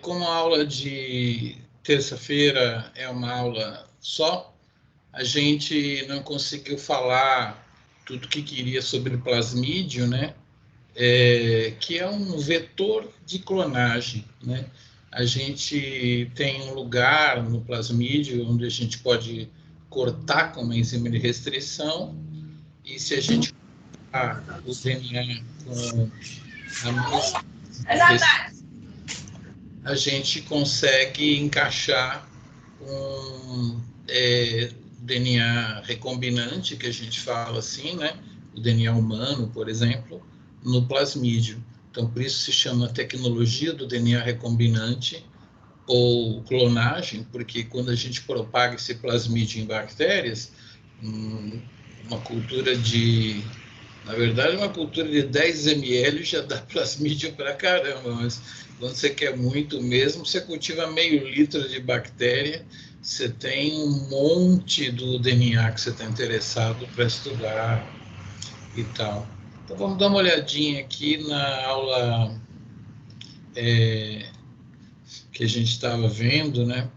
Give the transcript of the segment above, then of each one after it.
Como a aula de terça-feira é uma aula só, a gente não conseguiu falar tudo que queria sobre plasmídio, né? Que é um vetor de clonagem, né? A gente tem um lugar no plasmídio onde a gente pode cortar com uma enzima de restrição, e se a gente cortar o DNA com a mesma a gente consegue encaixar um DNA recombinante, que a gente fala assim, né? O DNA humano, por exemplo, no plasmídio. Então, por isso se chama tecnologia do DNA recombinante ou clonagem, porque quando a gente propaga esse plasmídio em bactérias, uma cultura de... Na verdade, uma cultura de 10 ml já dá plasmídio para caramba, mas quando você quer muito mesmo, você cultiva meio litro de bactéria, você tem um monte do DNA que você está interessado para estudar e tal. Então, vamos dar uma olhadinha aqui na aula que a gente estava vendo, né?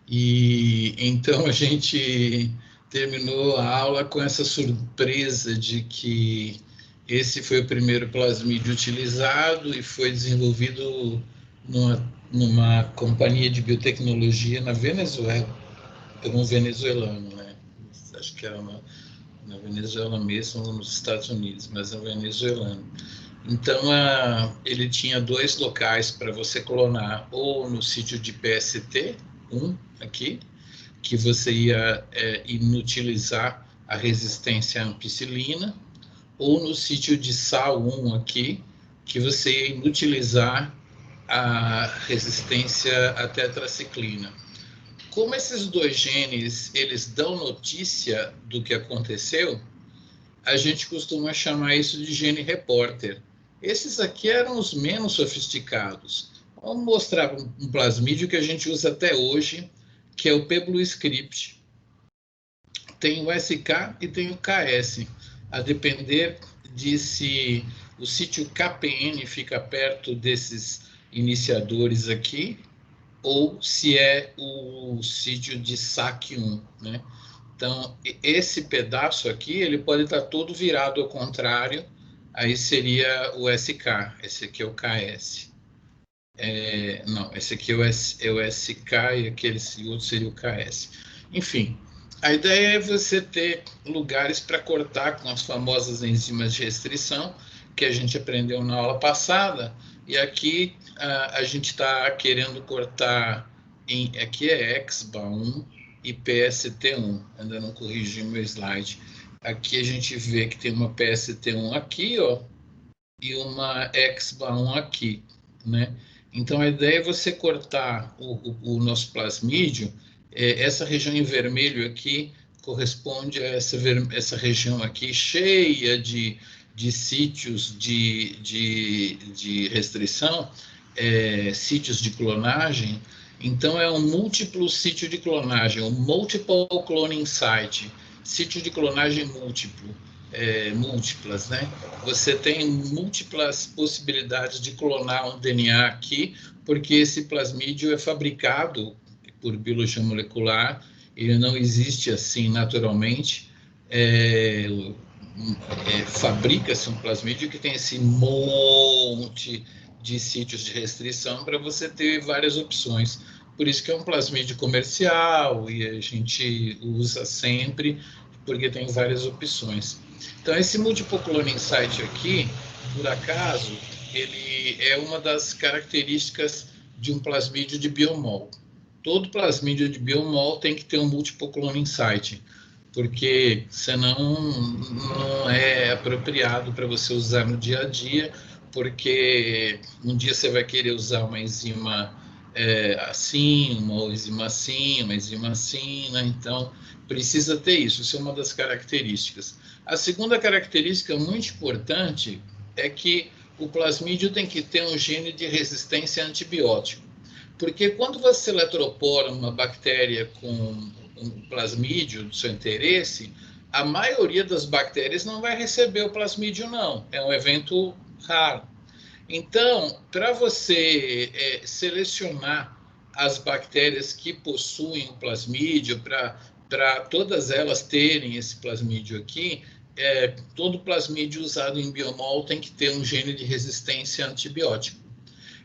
E então a gente terminou a aula com essa surpresa de que esse foi o primeiro plasmídio utilizado e foi desenvolvido numa companhia de biotecnologia na Venezuela, por um venezuelano, né? Acho que era na Venezuela mesmo, ou nos Estados Unidos, mas é um venezuelano. Então, ele tinha dois locais para você clonar, ou no sítio de PST, aqui, que você ia inutilizar a resistência à ampicilina, ou no sítio de SAL1 aqui, que você ia inutilizar a resistência à tetraciclina. Como esses dois genes, eles dão notícia do que aconteceu, a gente costuma chamar isso de gene repórter. Esses aqui eram os menos sofisticados. Vamos mostrar um plasmídio que a gente usa até hoje, que é o PBlueScript. Tem o SK e tem o KS, a depender de se o sítio KPN fica perto desses iniciadores aqui, ou se é o sítio de SAC1, né? Então, esse pedaço aqui, ele pode estar todo virado ao contrário, aí seria o SK, esse aqui é o KS. Não, esse aqui é o SK e aquele outro seria o KS. Enfim, a ideia é você ter lugares para cortar com as famosas enzimas de restrição, que a gente aprendeu na aula passada, e aqui a gente está querendo cortar aqui é EXBA1 e PST1, ainda não corrigi meu slide. Aqui a gente vê que tem uma PST1 aqui, ó, e uma EXBA1 aqui, né? Então, a ideia é você cortar o nosso plasmídio. Essa região em vermelho aqui corresponde a essa região aqui cheia de sítios de restrição, sítios de clonagem. Então, é um múltiplo sítio de clonagem, um multiple cloning site, sítio de clonagem múltiplo. Múltiplas, né? Você tem múltiplas possibilidades de clonar um DNA aqui, porque esse plasmídio é fabricado por biologia molecular, ele não existe assim naturalmente. Fabrica-se um plasmídio que tem esse monte de sítios de restrição para você ter várias opções. Por isso que é um plasmídio comercial e a gente usa sempre, porque tem várias opções. Então, esse Multiple Cloning Site aqui, por acaso, ele é uma das características de um plasmídio de biomol. Todo plasmídio de biomol tem que ter um Multiple Cloning Site, porque senão não é apropriado para você usar no dia a dia, porque um dia você vai querer usar uma enzima assim, uma enzima assim, uma enzima assim, né? Então precisa ter isso, isso é uma das características. A segunda característica muito importante é que o plasmídio tem que ter um gene de resistência a antibiótico, porque quando você eletropora uma bactéria com um plasmídio do seu interesse, a maioria das bactérias não vai receber o plasmídio, não. É um evento raro. Então, para você selecionar as bactérias que possuem o plasmídio, para todas elas terem esse plasmídio aqui, todo plasmídio usado em biomol tem que ter um gene de resistência a antibiótico.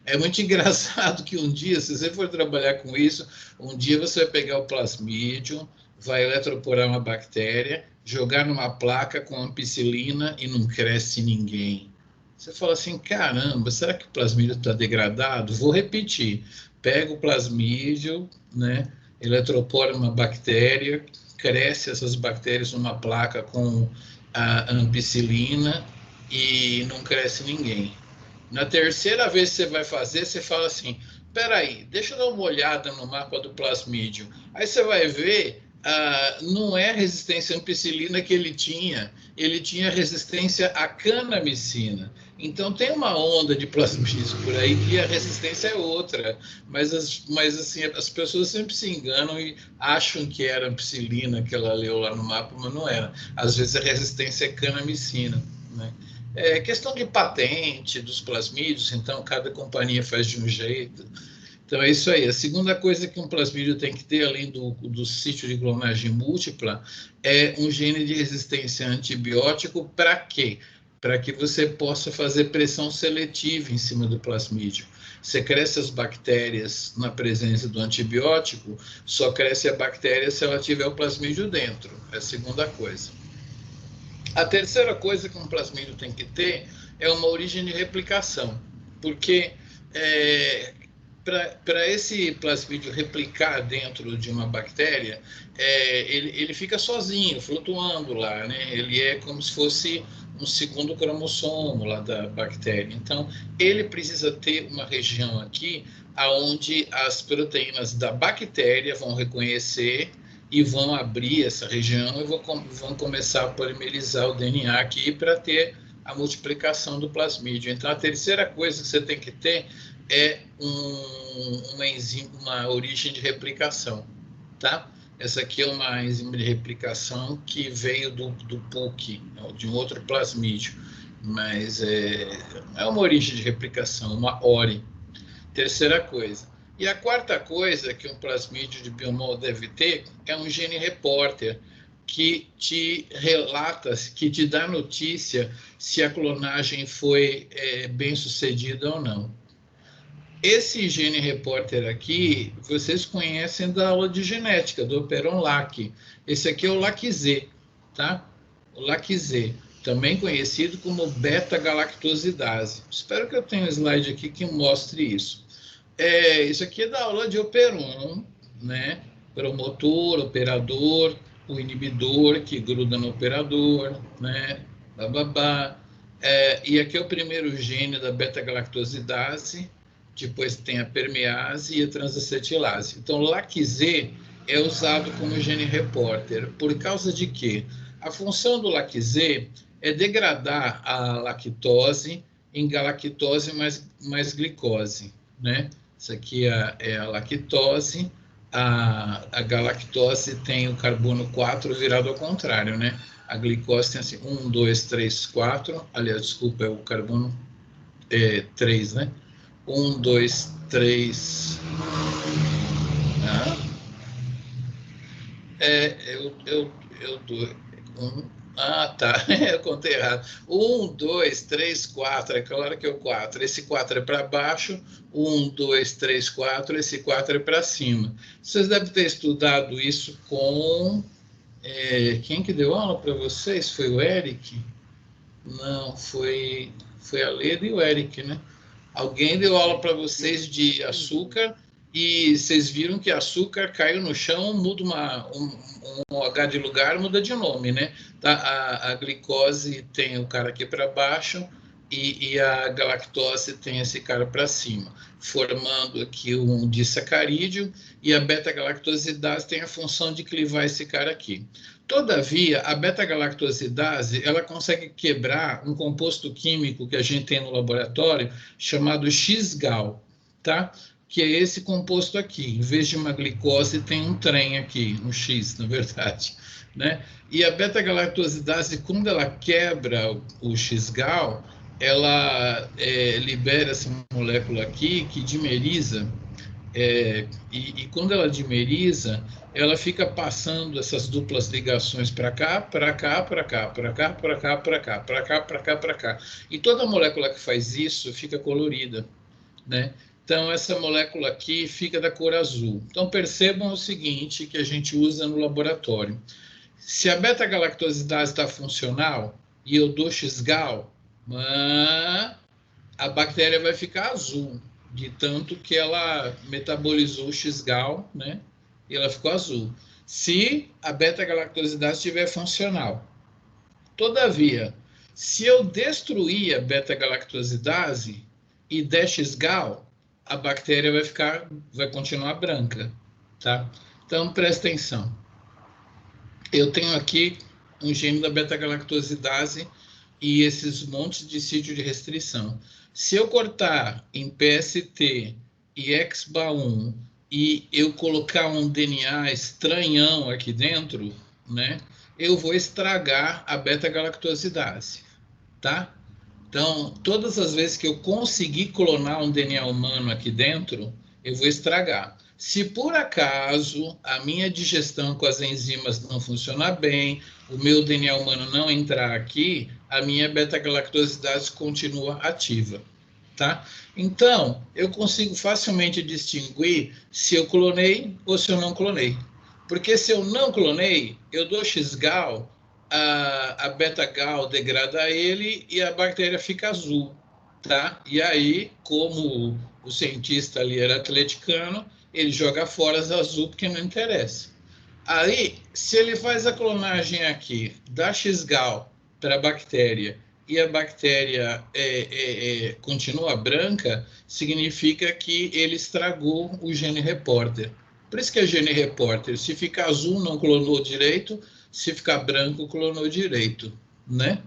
É muito engraçado que um dia, se você for trabalhar com isso, um dia você vai pegar o plasmídio, vai eletroporar uma bactéria, jogar numa placa com ampicilina e não cresce ninguém. Você fala assim, caramba, será que o plasmídio está degradado? Vou repetir. Pega o plasmídio, né, eletropora uma bactéria, cresce essas bactérias numa placa com a ampicilina e não cresce ninguém. Na terceira vez que você vai fazer, você fala assim, peraí, deixa eu dar uma olhada no mapa do plasmídio. Aí você vai ver, não é resistência à ampicilina que ele tinha resistência à canamicina. Então tem uma onda de plasmídios por aí que a resistência é outra, mas assim, as pessoas sempre se enganam e acham que era ampicilina que ela leu lá no mapa, mas não era. Às vezes a resistência é canamicina, né? É questão de patente dos plasmídios, então cada companhia faz de um jeito. Então é isso aí. A segunda coisa que um plasmídio tem que ter, além do sítio de clonagem múltipla, é um gene de resistência a antibiótico. Para quê? Para que você possa fazer pressão seletiva em cima do plasmídio. Você cresce as bactérias na presença do antibiótico, só cresce a bactéria se ela tiver o plasmídio dentro. É a segunda coisa. A terceira coisa que um plasmídio tem que ter é uma origem de replicação, porque para esse plasmídio replicar dentro de uma bactéria, ele fica sozinho, flutuando lá, né? Ele é como se fosse um segundo cromossomo lá da bactéria. Então, ele precisa ter uma região aqui onde as proteínas da bactéria vão reconhecer e vão abrir essa região e vão começar a polimerizar o DNA aqui para ter a multiplicação do plasmídio. Então, a terceira coisa que você tem que ter é uma enzima, uma origem de replicação, tá? Essa aqui é uma enzima de replicação que veio do PUC, de um outro plasmídio, mas é uma origem de replicação, uma ORI. Terceira coisa. E a quarta coisa que um plasmídio de biomol deve ter é um gene repórter, que te relata, que te dá notícia se a clonagem foi bem sucedida ou não. Esse gene repórter aqui, vocês conhecem da aula de genética, do Operon-LAC. Esse aqui é o LAC-Z, tá? O LAC-Z, também conhecido como beta-galactosidase. Espero que eu tenha um slide aqui que mostre isso. Isso aqui é da aula de Operon, né? Promotor, operador, o inibidor que gruda no operador, né? Bababá. E aqui é o primeiro gene da beta-galactosidase, depois tem a permease e a transacetilase. Então, LAC-Z é usado como gene repórter. Por causa de quê? A função do LAC-Z é degradar a lactose em galactose mais glicose, né? Isso aqui é a lactose, a galactose tem o carbono 4 virado ao contrário, né? A glicose tem assim, 1, 2, 3, 4, aliás, desculpa, é o carbono 3, né? 1, 2, 3. Eu dou. Tá. Eu contei errado. 1, 2, 3, 4. É claro que é o 4. Esse 4 é para baixo. 1, 2, 3, 4. Esse 4 é para cima. Vocês devem ter estudado isso com. Quem que deu aula para vocês? Foi o Eric? Não, foi a Leda e o Eric, né? Alguém deu aula para vocês de açúcar e vocês viram que açúcar caiu no chão, muda um H de lugar, muda de nome, né? Tá? A glicose tem o cara aqui para baixo e a galactose tem esse cara para cima, formando aqui um disacarídeo, e a beta-galactosidase tem a função de clivar esse cara aqui. Todavia, a beta-galactosidase, ela consegue quebrar um composto químico que a gente tem no laboratório chamado X-gal, tá? Que é esse composto aqui. Em vez de uma glicose, tem um trem aqui, um X, na verdade, né? E a beta-galactosidase, quando ela quebra o X-gal, ela libera essa molécula aqui que dimeriza, e quando ela dimeriza, ela fica passando essas duplas ligações para cá, para cá, para cá, para cá, para cá, para cá, para cá, para cá, para cá. E toda molécula que faz isso fica colorida, né? Então, essa molécula aqui fica da cor azul. Então, percebam o seguinte, que a gente usa no laboratório. Se a beta-galactosidase está funcional e eu dou X-gal, a bactéria vai ficar azul, de tanto que ela metabolizou o X-gal, né? E ela ficou azul. Se a beta-galactosidase estiver funcional. Todavia, se eu destruir a beta-galactosidase e der X-gal, a bactéria vai continuar branca, tá? Então, presta atenção. Eu tenho aqui um gene da beta-galactosidase e esses montes de sítio de restrição. Se eu cortar em PST e XBA1 e eu colocar um DNA estranhão aqui dentro, né, eu vou estragar a beta-galactosidase, tá? Então, todas as vezes que eu conseguir clonar um DNA humano aqui dentro, eu vou estragar. Se por acaso a minha digestão com as enzimas não funcionar bem, o meu DNA humano não entrar aqui, a minha beta-galactosidase continua ativa, tá? Então, eu consigo facilmente distinguir se eu clonei ou se eu não clonei. Porque se eu não clonei, eu dou X-gal, a beta-gal degrada ele e a bactéria fica azul, tá? E aí, como o cientista ali era atleticano, ele joga fora as azul porque não interessa. Aí, se ele faz a clonagem aqui, dá X-gal para a bactéria e a bactéria continua branca, significa que ele estragou o gene repórter. Por isso que é gene repórter. Se ficar azul, não clonou direito. Se ficar branco, clonou direito, né?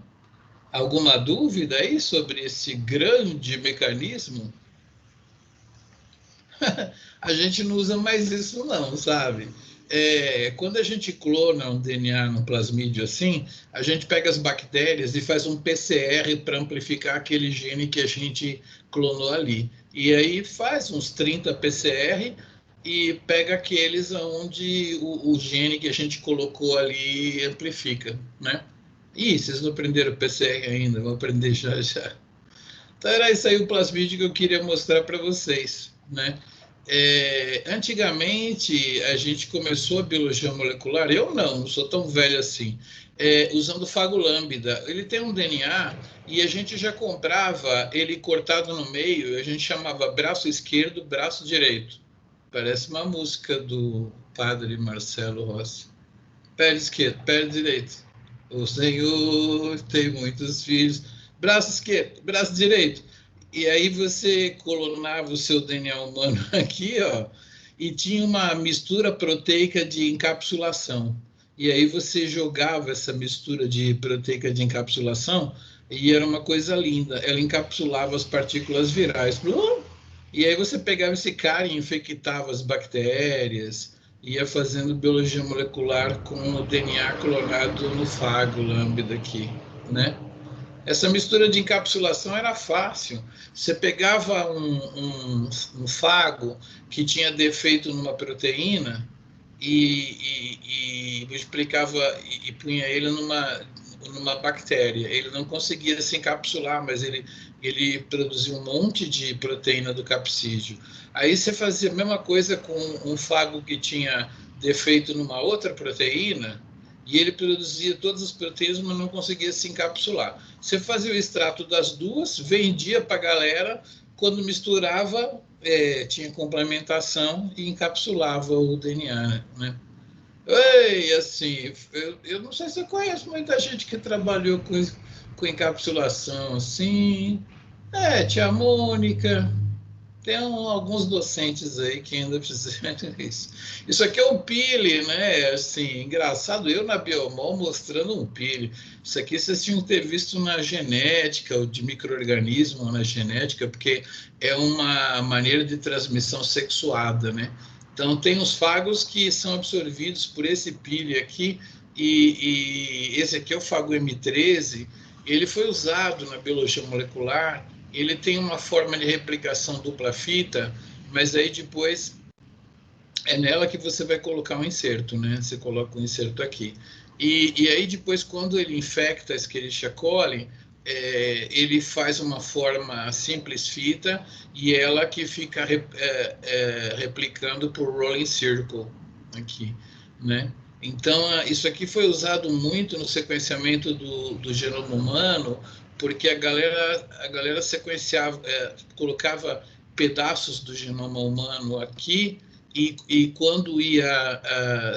Alguma dúvida aí sobre esse grande mecanismo? A gente não usa mais isso não, sabe? Quando a gente clona um DNA no plasmídio assim, a gente pega as bactérias e faz um PCR para amplificar aquele gene que a gente clonou ali. E aí faz uns 30 PCR e pega aqueles onde o gene que a gente colocou ali amplifica, né? Ih, vocês não aprenderam PCR ainda, vou aprender já já. Então era isso aí o plasmídio que eu queria mostrar para vocês, né? Antigamente a gente começou a biologia molecular, eu não sou tão velho assim, usando fago lambda. Ele tem um DNA e a gente já comprava ele cortado no meio, a gente chamava braço esquerdo, braço direito. Parece uma música do padre Marcelo Rossi. Pé esquerdo, pé direito. O Senhor tem muitos filhos. Braço esquerdo, braço direito. E aí você clonava o seu DNA humano aqui, ó, e tinha uma mistura proteica de encapsulação. E aí você jogava essa mistura de proteica de encapsulação e era uma coisa linda. Ela encapsulava as partículas virais. E aí você pegava esse cara e infectava as bactérias, ia fazendo biologia molecular com o DNA clonado no fago lambda aqui, né? Essa mistura de encapsulação era fácil. Você pegava um fago que tinha defeito numa proteína e multiplicava e punha ele numa bactéria. Ele não conseguia se encapsular, mas ele produzia um monte de proteína do capsídeo. Aí você fazia a mesma coisa com um fago que tinha defeito numa outra proteína, e ele produzia todas as proteínas, mas não conseguia se encapsular. Você fazia o extrato das duas, vendia para a galera, quando misturava, tinha complementação e encapsulava o DNA, né? E assim, eu não sei se você conhece muita gente que trabalhou com encapsulação, assim. Tia Mônica, tem alguns docentes aí que ainda fizeram isso. Isso aqui é um pile, né? Assim, engraçado, eu na Biomol mostrando um pile. Isso aqui vocês tinham que ter visto na genética, ou de micro-organismo na genética, porque é uma maneira de transmissão sexuada, né? Então, tem os fagos que são absorvidos por esse pile aqui, e esse aqui é o fago M13, ele foi usado na biologia molecular, ele tem uma forma de replicação dupla fita, mas aí depois é nela que você vai colocar um inserto, né? Você coloca um inserto aqui. E aí depois, quando ele infecta a Escherichia coli, ele faz uma forma simples fita e ela que fica replicando por rolling circle aqui, né? Então, isso aqui foi usado muito no sequenciamento do genoma humano, porque a galera sequenciava, colocava pedaços do genoma humano aqui e quando ia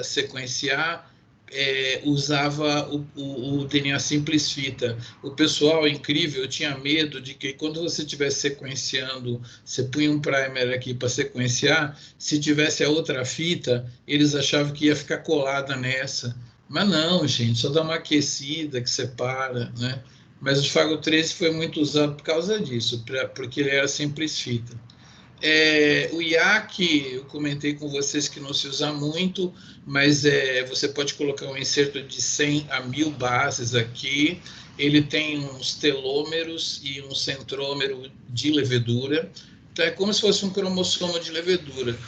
sequenciar, usava o DNA simples fita. O pessoal, incrível, tinha medo de que quando você estivesse sequenciando, você punha um primer aqui para sequenciar, se tivesse a outra fita, eles achavam que ia ficar colada nessa. Mas não, gente, só dá uma aquecida que separa, né? Mas o Fago 13 foi muito usado por causa disso, porque ele era simples fita. O IAC, eu comentei com vocês que não se usa muito, mas você pode colocar um inserto de 100 a 1000 bases aqui. Ele tem uns telômeros e um centrômero de levedura. Então, é como se fosse um cromossomo de levedura.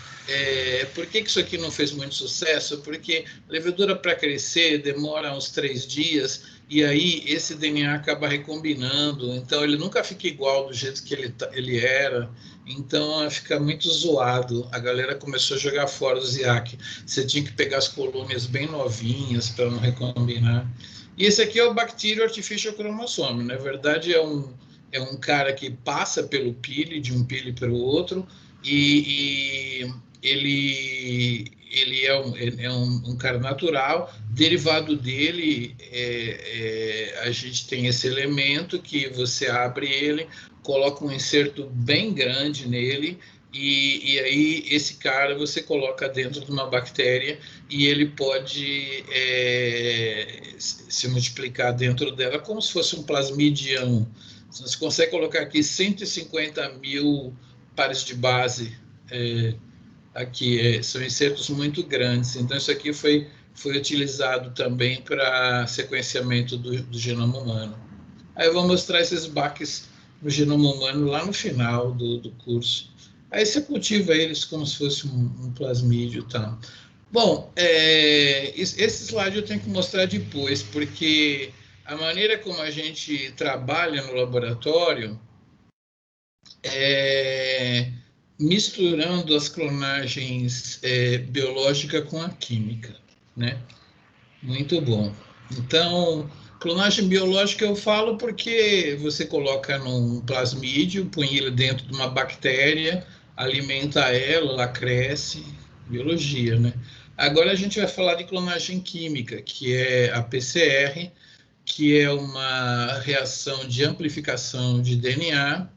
Por que isso aqui não fez muito sucesso? Porque levedura para crescer demora uns 3 dias, e aí esse DNA acaba recombinando, então ele nunca fica igual do jeito que ele era, então fica muito zoado. A galera começou a jogar fora os IAC. Você tinha que pegar as colônias bem novinhas para não recombinar. E esse aqui é o Bacterial Artificial Chromosome. Na verdade, é um cara que passa pelo pile, de um pile para o outro, e ele é um cara natural. Derivado dele, a gente tem esse elemento que você abre ele, coloca um inserto bem grande nele, e aí esse cara você coloca dentro de uma bactéria e ele pode se multiplicar dentro dela como se fosse um plasmidião. Você consegue colocar aqui 150.000 pares de base aqui, são insertos muito grandes. Então isso aqui foi utilizado também para sequenciamento do genoma humano. Aí eu vou mostrar esses baques no genoma humano lá no final do curso. Aí você cultiva eles como se fosse um plasmídio e tal. Bom, esse slide eu tenho que mostrar depois, porque a maneira como a gente trabalha no laboratório misturando as clonagens biológicas com a química, né? Muito bom. Então, clonagem biológica eu falo porque você coloca num plasmídio, põe ele dentro de uma bactéria, alimenta ela cresce, biologia, né? Agora a gente vai falar de clonagem química, que é a PCR, que é uma reação de amplificação de DNA,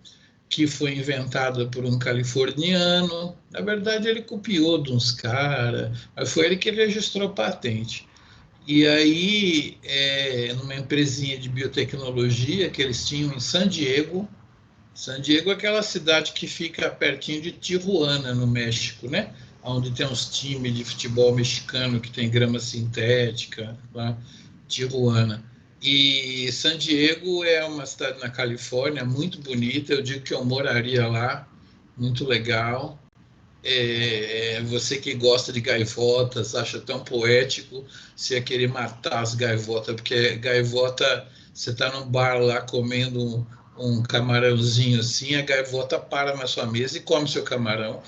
que foi inventada por um californiano. Na verdade, ele copiou de uns caras, mas foi ele que registrou a patente. E aí, numa empresinha de biotecnologia que eles tinham em San Diego é aquela cidade que fica pertinho de Tijuana, no México, né? Onde tem uns times de futebol mexicano que tem grama sintética, lá, Tijuana. E San Diego é uma cidade na Califórnia muito bonita, eu digo que eu moraria lá, muito legal. Você que gosta de gaivotas, acha tão poético, você ia querer matar as gaivotas, porque gaivota, você está num bar lá comendo um camarãozinho assim, a gaivota para na sua mesa e come seu camarão.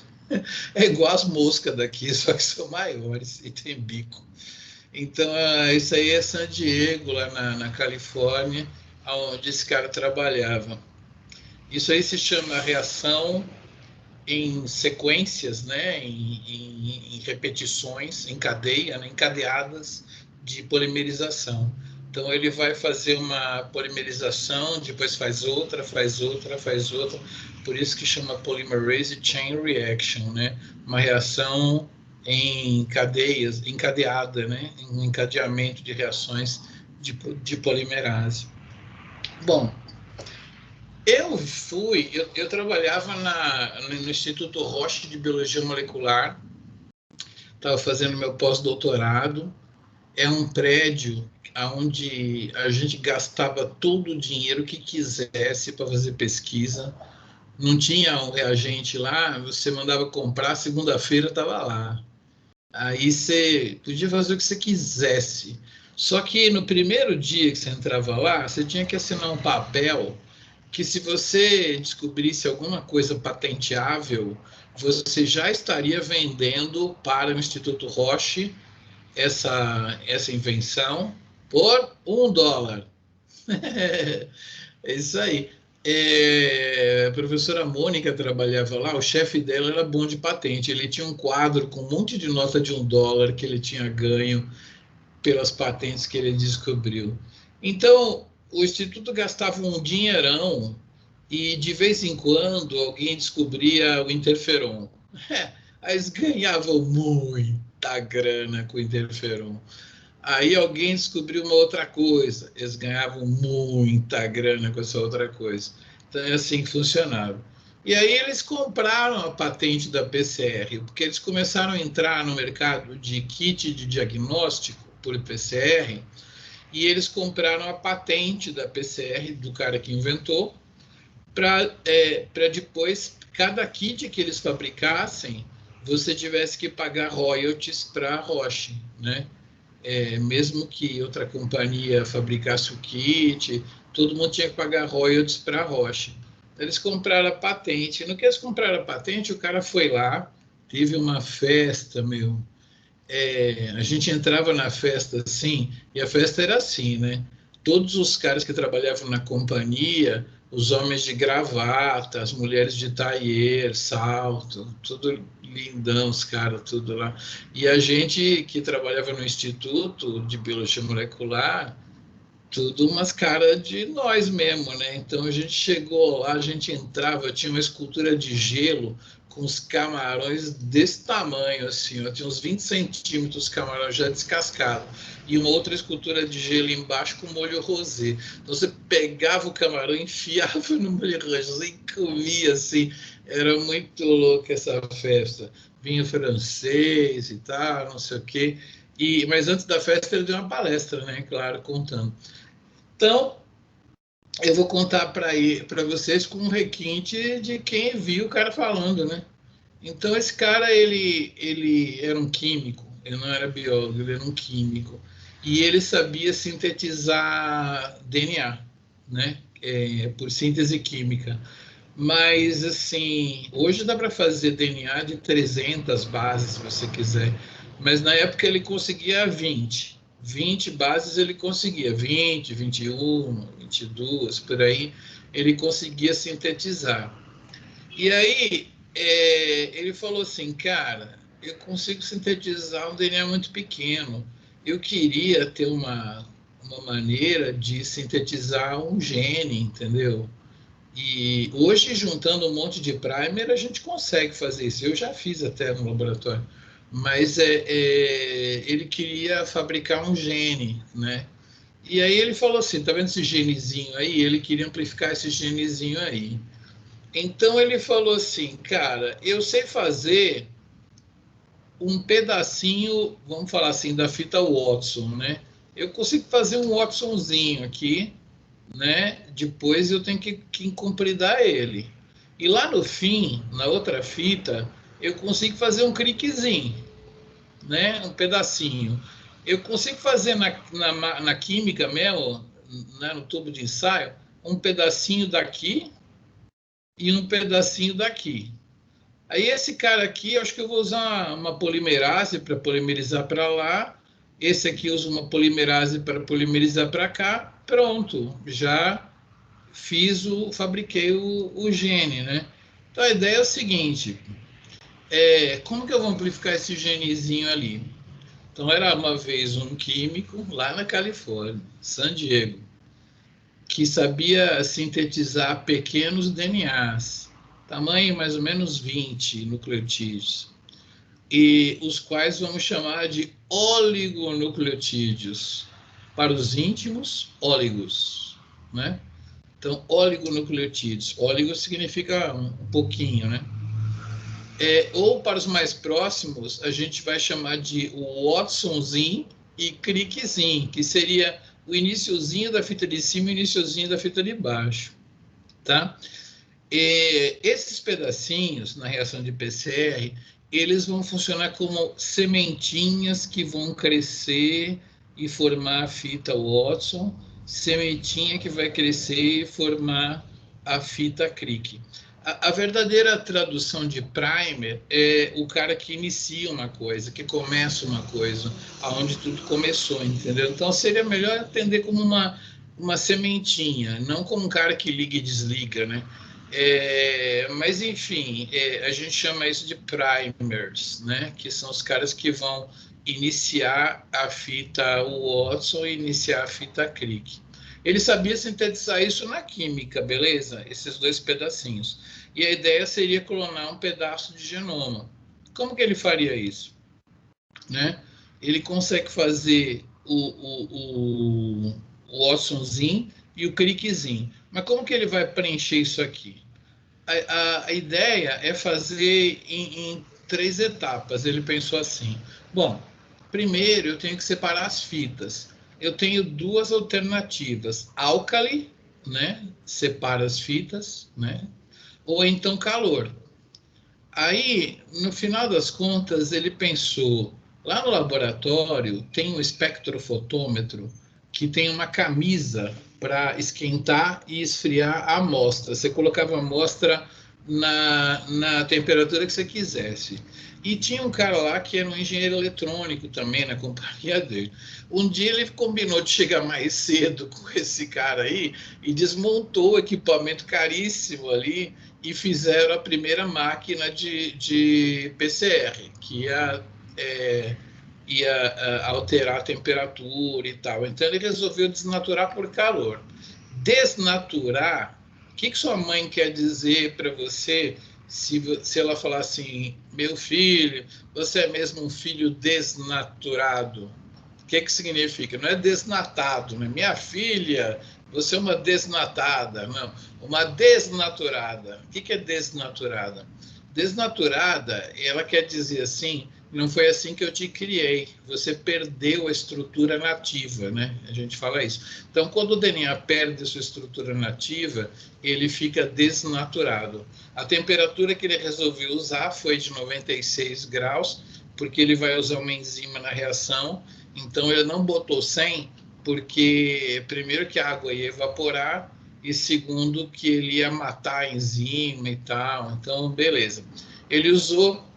É igual as moscas daqui, só que são maiores e tem bico. Então, isso aí é San Diego, lá na Califórnia, onde esse cara trabalhava. Isso aí se chama reação em sequências, né, em repetições, em cadeia, né, encadeadas de polimerização. Então, ele vai fazer uma polimerização, depois faz outra, faz outra, faz outra. Por isso que chama Polymerase Chain Reaction, né? Uma reação em cadeias, encadeada, né? Um encadeamento de reações de polimerase. Bom, eu trabalhava no Instituto Roche de Biologia Molecular, estava fazendo meu pós-doutorado. é um prédio onde a gente gastava todo o dinheiro que quisesse para fazer pesquisa. Não tinha um reagente lá, você mandava comprar, segunda-feira estava lá. Aí você podia fazer o que você quisesse. Só que no primeiro dia que você entrava lá, você tinha que assinar um papel que, se você descobrisse alguma coisa patenteável, você já estaria vendendo para o Instituto Roche essa invenção por $1. É isso aí. A professora Mônica trabalhava lá, o chefe dela era bom de patente. Ele tinha um quadro com um monte de nota de $1 que ele tinha ganho pelas patentes que ele descobriu. Então, o Instituto gastava um dinheirão e, de vez em quando, alguém descobria o interferon. Aí eles ganhavam muita grana com o interferon. Aí alguém descobriu uma outra coisa, eles ganhavam muita grana com essa outra coisa. Então é assim que funcionava. E aí eles compraram a patente da PCR, porque eles começaram a entrar no mercado de kit de diagnóstico por PCR, e eles compraram a patente da PCR do cara que inventou, para depois, cada kit que eles fabricassem, você tivesse que pagar royalties para a Roche, né? Mesmo que outra companhia fabricasse o kit, todo mundo tinha que pagar royalties para a Roche. Então, eles compraram a patente. No que eles compraram a patente, o cara foi lá, teve uma festa, meu. A gente entrava na festa assim, e a festa era assim, né? Todos os caras que trabalhavam na companhia, os homens de gravata, as mulheres de tailleur, salto, tudo lindão, os caras, tudo lá. E a gente que trabalhava no Instituto de Biologia Molecular, tudo umas caras de nós mesmo, né? Então a gente chegou lá, a gente entrava, tinha uma escultura de gelo com os camarões desse tamanho, assim, ó, tinha uns 20 centímetros os camarões já descascados, e uma outra escultura de gelo embaixo com molho rosé. Então você pegava o camarão, enfiava no molho rosé e comia, assim, era muito louco essa festa. Vinho francês e tal, não sei o quê. Mas antes da festa ele deu uma palestra, né? Claro, contando. Então, eu vou contar para vocês com um requinte de quem viu o cara falando, né? Então, esse cara, ele era um químico, ele não era biólogo, ele era um químico. E ele sabia sintetizar DNA, né? Por síntese química. Mas, assim, hoje dá para fazer DNA de 300 bases, se você quiser. Mas na época ele conseguia 20 bases ele conseguia, 20, 21, 22, por aí, ele conseguia sintetizar. E aí ele falou assim, cara, eu consigo sintetizar um DNA muito pequeno. Eu queria ter uma maneira de sintetizar um gene, entendeu? E hoje, juntando um monte de primer, a gente consegue fazer isso. Eu já fiz até no laboratório. Mas ele queria fabricar um gene, né? E aí ele falou assim, tá vendo esse genezinho aí? Ele queria amplificar esse genezinho aí. Então ele falou assim, cara, eu sei fazer um pedacinho, vamos falar assim, da fita Watson, né? Eu consigo fazer um Watsonzinho aqui, né? Depois eu tenho que encompridar ele. E lá no fim, na outra fita, eu consigo fazer um criquezinho, né? Um pedacinho. Eu consigo fazer na química mesmo, né? No tubo de ensaio, um pedacinho daqui e um pedacinho daqui. Aí esse cara aqui, eu acho que eu vou usar uma polimerase para polimerizar para lá. Esse aqui usa uma polimerase para polimerizar para cá. Pronto, já fabriquei o gene, né? Então a ideia é o seguinte, como que eu vou amplificar esse genezinho ali? Então era uma vez um químico lá na Califórnia, San Diego, que sabia sintetizar pequenos DNAs, tamanho mais ou menos 20 nucleotídeos, e os quais vamos chamar de oligonucleotídeos. Para os íntimos, óligos, né? Então, oligonucleotídeos. Óligo significa um pouquinho, né? Ou para os mais próximos, a gente vai chamar de Watsonzinho, e crickzinho, que seria o iniciozinho da fita de cima e o iniciozinho da fita de baixo, tá? E esses pedacinhos, na reação de PCR, eles vão funcionar como sementinhas que vão crescer e formar a fita Watson, sementinha que vai crescer e formar a fita Crick. A verdadeira tradução de primer é o cara que inicia uma coisa, que começa uma coisa, aonde tudo começou, entendeu? Então seria melhor entender como uma sementinha, não como um cara que liga e desliga, né? Mas, enfim, a gente chama isso de primers, né? Que são os caras que vão iniciar a fita Watson e iniciar a fita Crick. Ele sabia sintetizar isso na química, beleza? Esses dois pedacinhos. E a ideia seria clonar um pedaço de genoma. Como que ele faria isso? Né? Ele consegue fazer o Watsonzinho e o Crickzinho. Mas como que ele vai preencher isso aqui? A ideia é fazer em 3 etapas. Ele pensou assim: bom, primeiro eu tenho que separar as fitas. Eu tenho 2 alternativas: álcali, né? Separa as fitas, né? Ou então calor. Aí, no final das contas, ele pensou: lá no laboratório tem um espectrofotômetro que tem uma camisa para esquentar e esfriar a amostra. Você colocava a amostra na temperatura que você quisesse. E tinha um cara lá que era um engenheiro eletrônico também na companhia dele. Um dia ele combinou de chegar mais cedo com esse cara aí e desmontou o equipamento caríssimo ali e fizeram a primeira máquina de PCR, que ia alterar a temperatura e tal. Então ele resolveu desnaturar por calor. Desnaturar, o que sua mãe quer dizer para você se ela falar assim: meu filho, você é mesmo um filho desnaturado? O que significa? Não é desnatado, né? Minha filha, você é uma desnatada. Não, uma desnaturada. O que é desnaturada? Desnaturada, ela quer dizer assim: não foi assim que eu te criei, você perdeu a estrutura nativa, né? A gente fala isso. Então, quando o DNA perde a sua estrutura nativa, ele fica desnaturado. A temperatura que ele resolveu usar foi de 96 graus, porque ele vai usar uma enzima na reação. Então, ele não botou 100, porque primeiro que a água ia evaporar e segundo que ele ia matar a enzima e tal. Então, beleza. Ele usou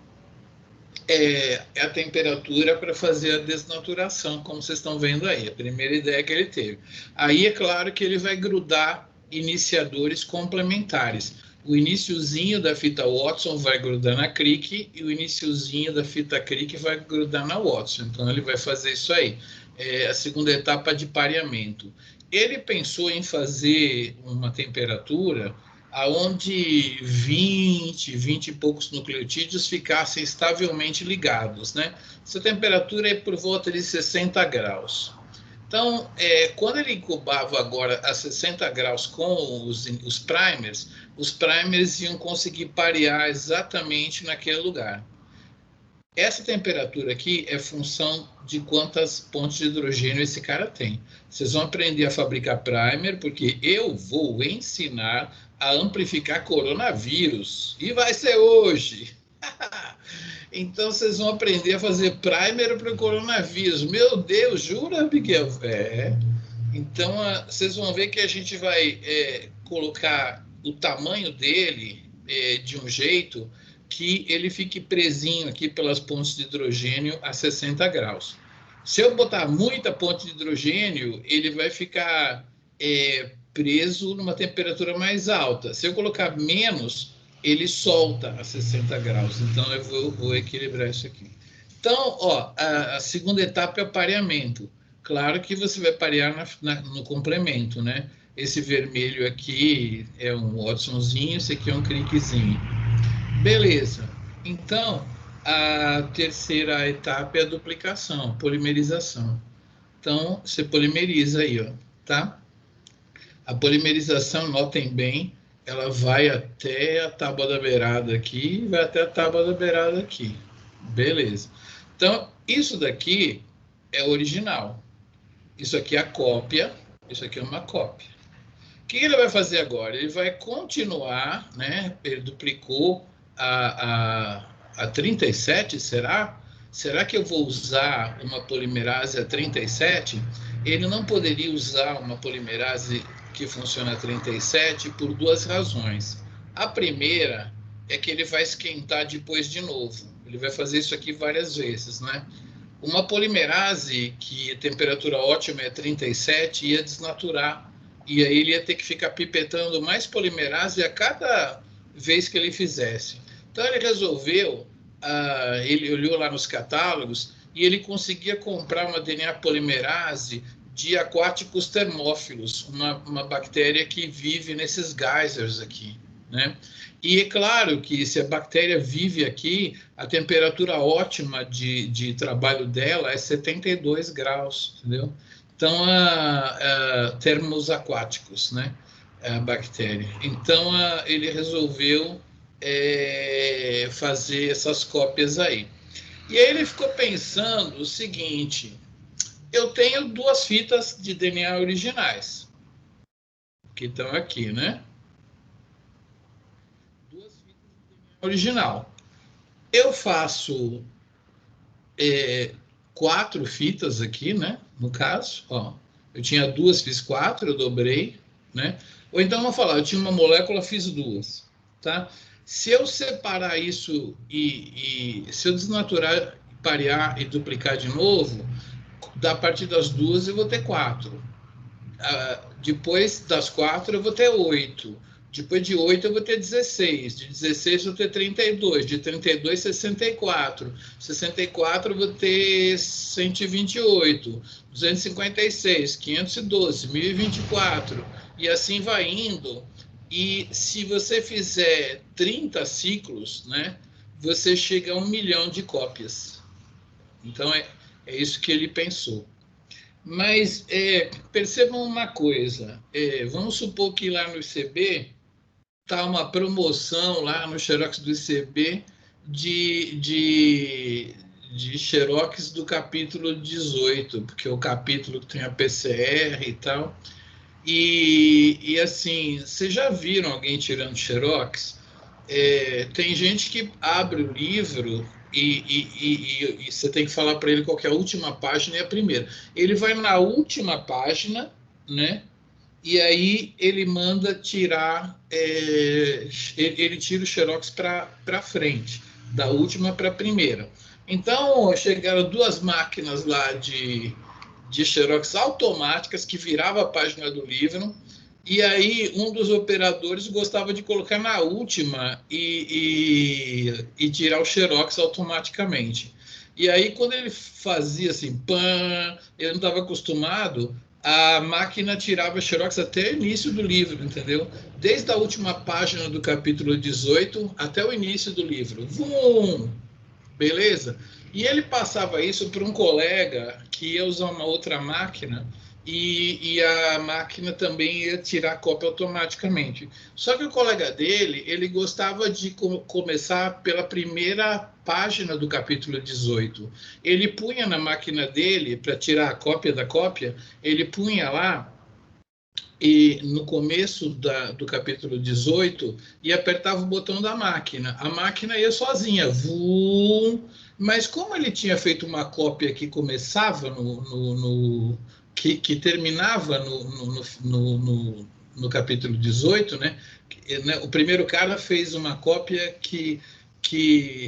a temperatura para fazer a desnaturação, como vocês estão vendo aí, a primeira ideia que ele teve. Aí é claro que ele vai grudar iniciadores complementares. O iniciozinho da fita Watson vai grudar na Crick e o iniciozinho da fita Crick vai grudar na Watson. Então ele vai fazer isso aí. A segunda etapa de pareamento. Ele pensou em fazer uma temperatura aonde 20 e poucos nucleotídeos ficassem estavelmente ligados, né? Essa temperatura é por volta de 60 graus. Então, quando ele incubava agora a 60 graus com os primers iam conseguir parear exatamente naquele lugar. Essa temperatura aqui é função de quantas pontes de hidrogênio esse cara tem. Vocês vão aprender a fabricar primer, porque eu vou ensinar a amplificar coronavírus. E vai ser hoje. Então, vocês vão aprender a fazer primer para o coronavírus. Meu Deus, jura, Miguel? Então, vocês vão ver que a gente vai colocar o tamanho dele de um jeito que ele fique presinho aqui pelas pontes de hidrogênio a 60 graus. Se eu botar muita ponte de hidrogênio, ele vai ficar preso numa temperatura mais alta. Se eu colocar menos, ele solta a 60 graus. Então, eu vou equilibrar isso aqui. Então, a segunda etapa é o pareamento. Claro que você vai parear no complemento, né? Esse vermelho aqui é um Watsonzinho, esse aqui é um Crickzinho. Beleza. Então, a terceira etapa é a duplicação, polimerização. Então, você polimeriza aí, ó, tá? A polimerização, notem bem, ela vai até a tábua da beirada aqui e vai até a tábua da beirada aqui. Beleza. Então, isso daqui é original. Isso aqui é a cópia, isso aqui é uma cópia. O que ele vai fazer agora? Ele vai continuar, né? Ele duplicou a 37, será? Será que eu vou usar uma polimerase a 37? Ele não poderia usar uma polimerase que funciona a 37 por duas razões. A primeira é que ele vai esquentar depois de novo. Ele vai fazer isso aqui várias vezes, né? Uma polimerase que a temperatura ótima é 37 ia desnaturar. E aí ele ia ter que ficar pipetando mais polimerase a cada vez que ele fizesse. Então ele resolveu, ele olhou lá nos catálogos e ele conseguia comprar uma DNA polimerase de aquáticos termófilos, uma bactéria que vive nesses geysers aqui, né? E é claro que se a bactéria vive aqui, a temperatura ótima de trabalho dela é 72 graus, entendeu? Então, termos aquáticos, né? A bactéria. Então, ele resolveu fazer essas cópias aí. E aí ele ficou pensando o seguinte: eu tenho duas fitas de DNA originais, que estão aqui, né? Duas fitas de DNA original. Eu faço 4 fitas aqui, né? No caso, ó, eu tinha 2, fiz 4, eu dobrei, né? Ou então, vamos falar, eu tinha uma molécula, fiz 2, tá? Se eu separar isso e se eu desnaturar, parear e duplicar de novo, a partir das 2 eu vou ter 4. Depois das 4 eu vou ter 8. Depois de 8 eu vou ter 16. De 16 eu vou ter 32. De 32, 64. 64 eu vou ter 128. 256, 512, 1024. E assim vai indo. E se você fizer 30 ciclos, né, você chega a 1 milhão de cópias. Então é isso que ele pensou. Mas percebam uma coisa, vamos supor que lá no ICB está uma promoção lá no Xerox do ICB de Xerox do capítulo 18, porque é o capítulo que tem a PCR e tal. E assim, vocês já viram alguém tirando Xerox? Tem gente que abre o livro e você tem que falar para ele qual que é a última página e a primeira. Ele vai na última página, né? E aí ele manda tirar, ele tira o Xerox para frente, da última para a primeira. Então, chegaram 2 máquinas lá de Xerox automáticas que virava a página do livro, e aí um dos operadores gostava de colocar na última e tirar o Xerox automaticamente. E aí, quando ele fazia assim, pã, ele não estava acostumado, a máquina tirava Xerox até o início do livro, entendeu? Desde a última página do capítulo 18 até o início do livro. Vum! Beleza? E ele passava isso para um colega que ia usar uma outra máquina e a máquina também ia tirar a cópia automaticamente. Só que o colega dele, ele gostava de começar pela primeira página do capítulo 18. Ele punha na máquina dele, para tirar a cópia da cópia, ele punha lá e no começo do capítulo 18 e apertava o botão da máquina. A máquina ia sozinha, vum, mas como ele tinha feito uma cópia que começava que terminava no capítulo 18, né? O primeiro cara fez uma cópia que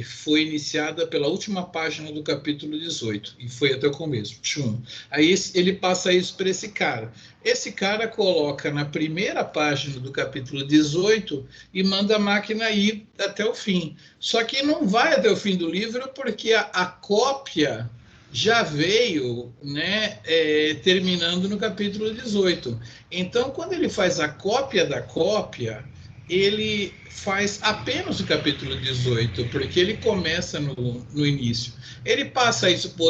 foi iniciada pela última página do capítulo 18 e foi até o começo. Tchum. Aí ele passa isso para esse cara. Esse cara coloca na primeira página do capítulo 18 e manda a máquina ir até o fim. Só que não vai até o fim do livro porque a cópia já veio, né, terminando no capítulo 18. Então, quando ele faz a cópia da cópia, ele faz apenas o capítulo 18, porque ele começa no início. Ele passa isso para o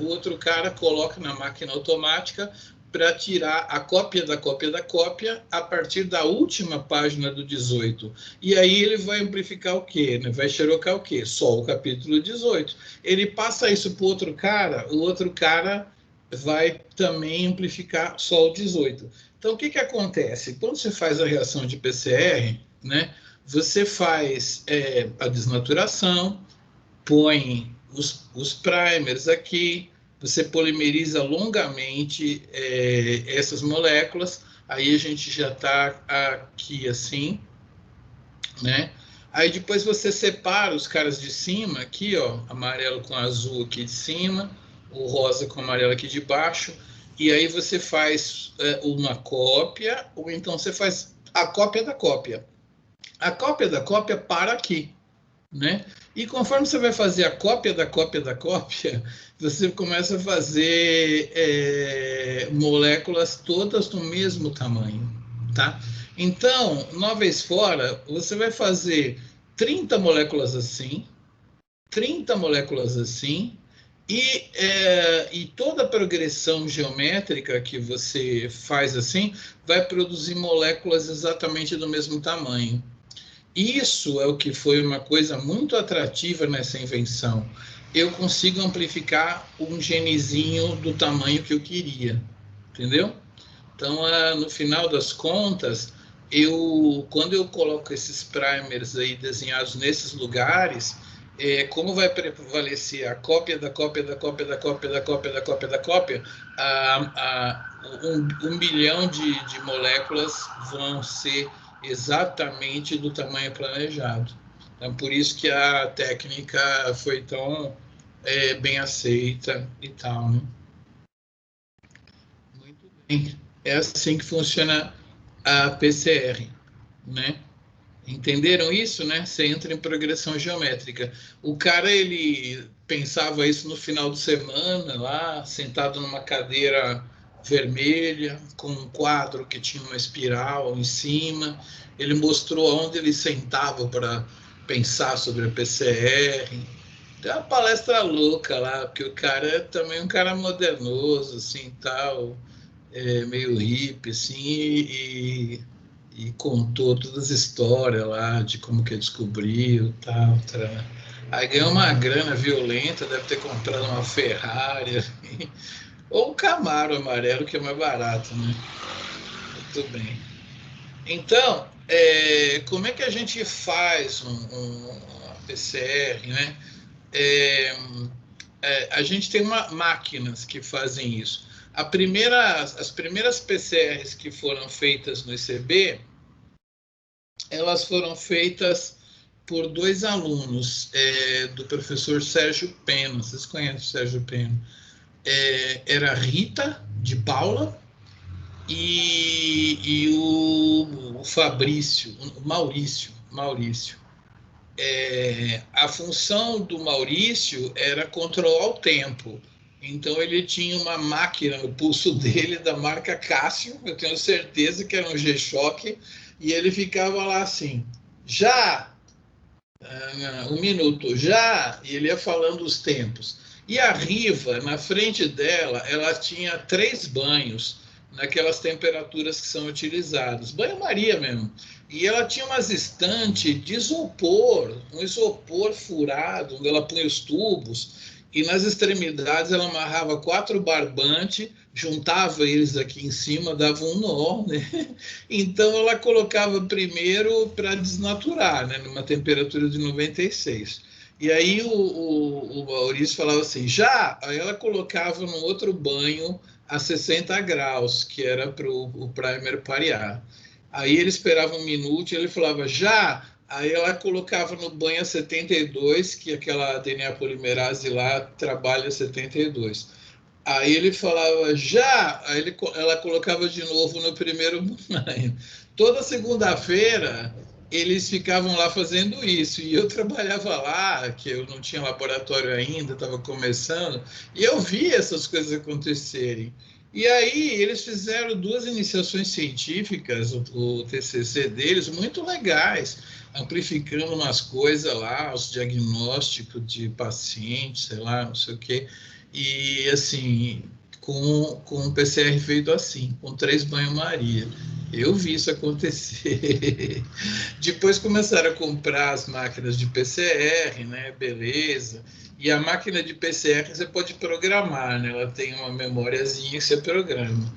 outro cara coloca na máquina automática, para tirar a cópia da cópia da cópia a partir da última página do 18. E aí ele vai amplificar o quê? Né? Vai xerocar o quê? Só o capítulo 18. Ele passa isso para o outro cara vai também amplificar só o 18. Então, o que acontece? Quando você faz a reação de PCR, né, você faz a desnaturação, põe os primers aqui, você polimeriza longamente essas moléculas, aí a gente já está aqui assim, né? Aí depois você separa os caras de cima, aqui, ó, amarelo com azul aqui de cima, o rosa com amarelo aqui de baixo, e aí você faz uma cópia, ou então você faz a cópia da cópia. A cópia da cópia para aqui, né? E conforme você vai fazer a cópia da cópia da cópia, você começa a fazer moléculas todas do mesmo tamanho, tá? Então, uma vez fora, você vai fazer 30 moléculas assim, 30 moléculas assim, e toda a progressão geométrica que você faz assim, vai produzir moléculas exatamente do mesmo tamanho. Isso é o que foi uma coisa muito atrativa nessa invenção. Eu consigo amplificar um genezinho do tamanho que eu queria, entendeu? Então, no final das contas, quando eu coloco esses primers aí desenhados nesses lugares, como vai prevalecer a cópia da cópia da cópia da cópia da cópia da cópia da cópia, um bilhão de moléculas vão ser exatamente do tamanho planejado. Então, por isso que a técnica foi tão bem aceita e tal, né? Muito bem. É assim que funciona a PCR, né? Entenderam isso, né? Você entra em progressão geométrica. O cara, ele pensava isso no final de semana, lá, sentado numa cadeira vermelha, com um quadro que tinha uma espiral em cima. Ele mostrou onde ele sentava para pensar sobre a PCR. Tem uma palestra louca lá, porque o cara é também um cara modernoso, assim, tal, meio hippie, assim, e contou todas as histórias lá de como que descobriu, tal, tal. Aí ganhou uma grana violenta, deve ter comprado uma Ferrari, ou um Camaro amarelo, que é mais barato, né? Muito bem. Então, como é que a gente faz uma PCR, né? A gente tem máquinas que fazem isso. As primeiras PCRs que foram feitas no ICB, elas foram feitas por dois alunos do professor Sérgio Pena. Vocês conhecem o Sérgio Pena? Era Rita de Paula e o Fabrício, o Maurício. A função do Maurício era controlar o tempo. Então ele tinha uma máquina no pulso dele da marca Cássio, eu tenho certeza que era um G-Shock, e ele ficava lá assim, já, um minuto, já, e ele ia falando os tempos. E a Riva, na frente dela, ela tinha 3 banhos, naquelas temperaturas que são utilizadas, banho-maria mesmo. E ela tinha umas estantes de isopor, um isopor furado, onde ela punha os tubos, e nas extremidades ela amarrava 4 barbantes, juntava eles aqui em cima, dava um nó, né? Então ela colocava primeiro para desnaturar, né? Numa temperatura de 96. E aí o Maurício falava assim, já! Aí ela colocava num outro banho a 60 graus, que era para o primer parear. Aí ele esperava um minuto e ele falava, já! Aí ela colocava no banho a 72, que aquela DNA polimerase lá trabalha 72. Aí ele falava, já! Aí ela colocava de novo no primeiro banho. Toda segunda-feira eles ficavam lá fazendo isso, e eu trabalhava lá, que eu não tinha laboratório ainda, estava começando, e eu vi essas coisas acontecerem. E aí eles fizeram 2 iniciações científicas, o TCC deles, muito legais, amplificando umas coisas lá, os diagnósticos de pacientes, sei lá, não sei o quê. E, assim, com um PCR feito assim, com 3 banho-maria. Eu vi isso acontecer. Depois começaram a comprar as máquinas de PCR, né? Beleza. E a máquina de PCR você pode programar, né? Ela tem uma memóriazinha que você programa.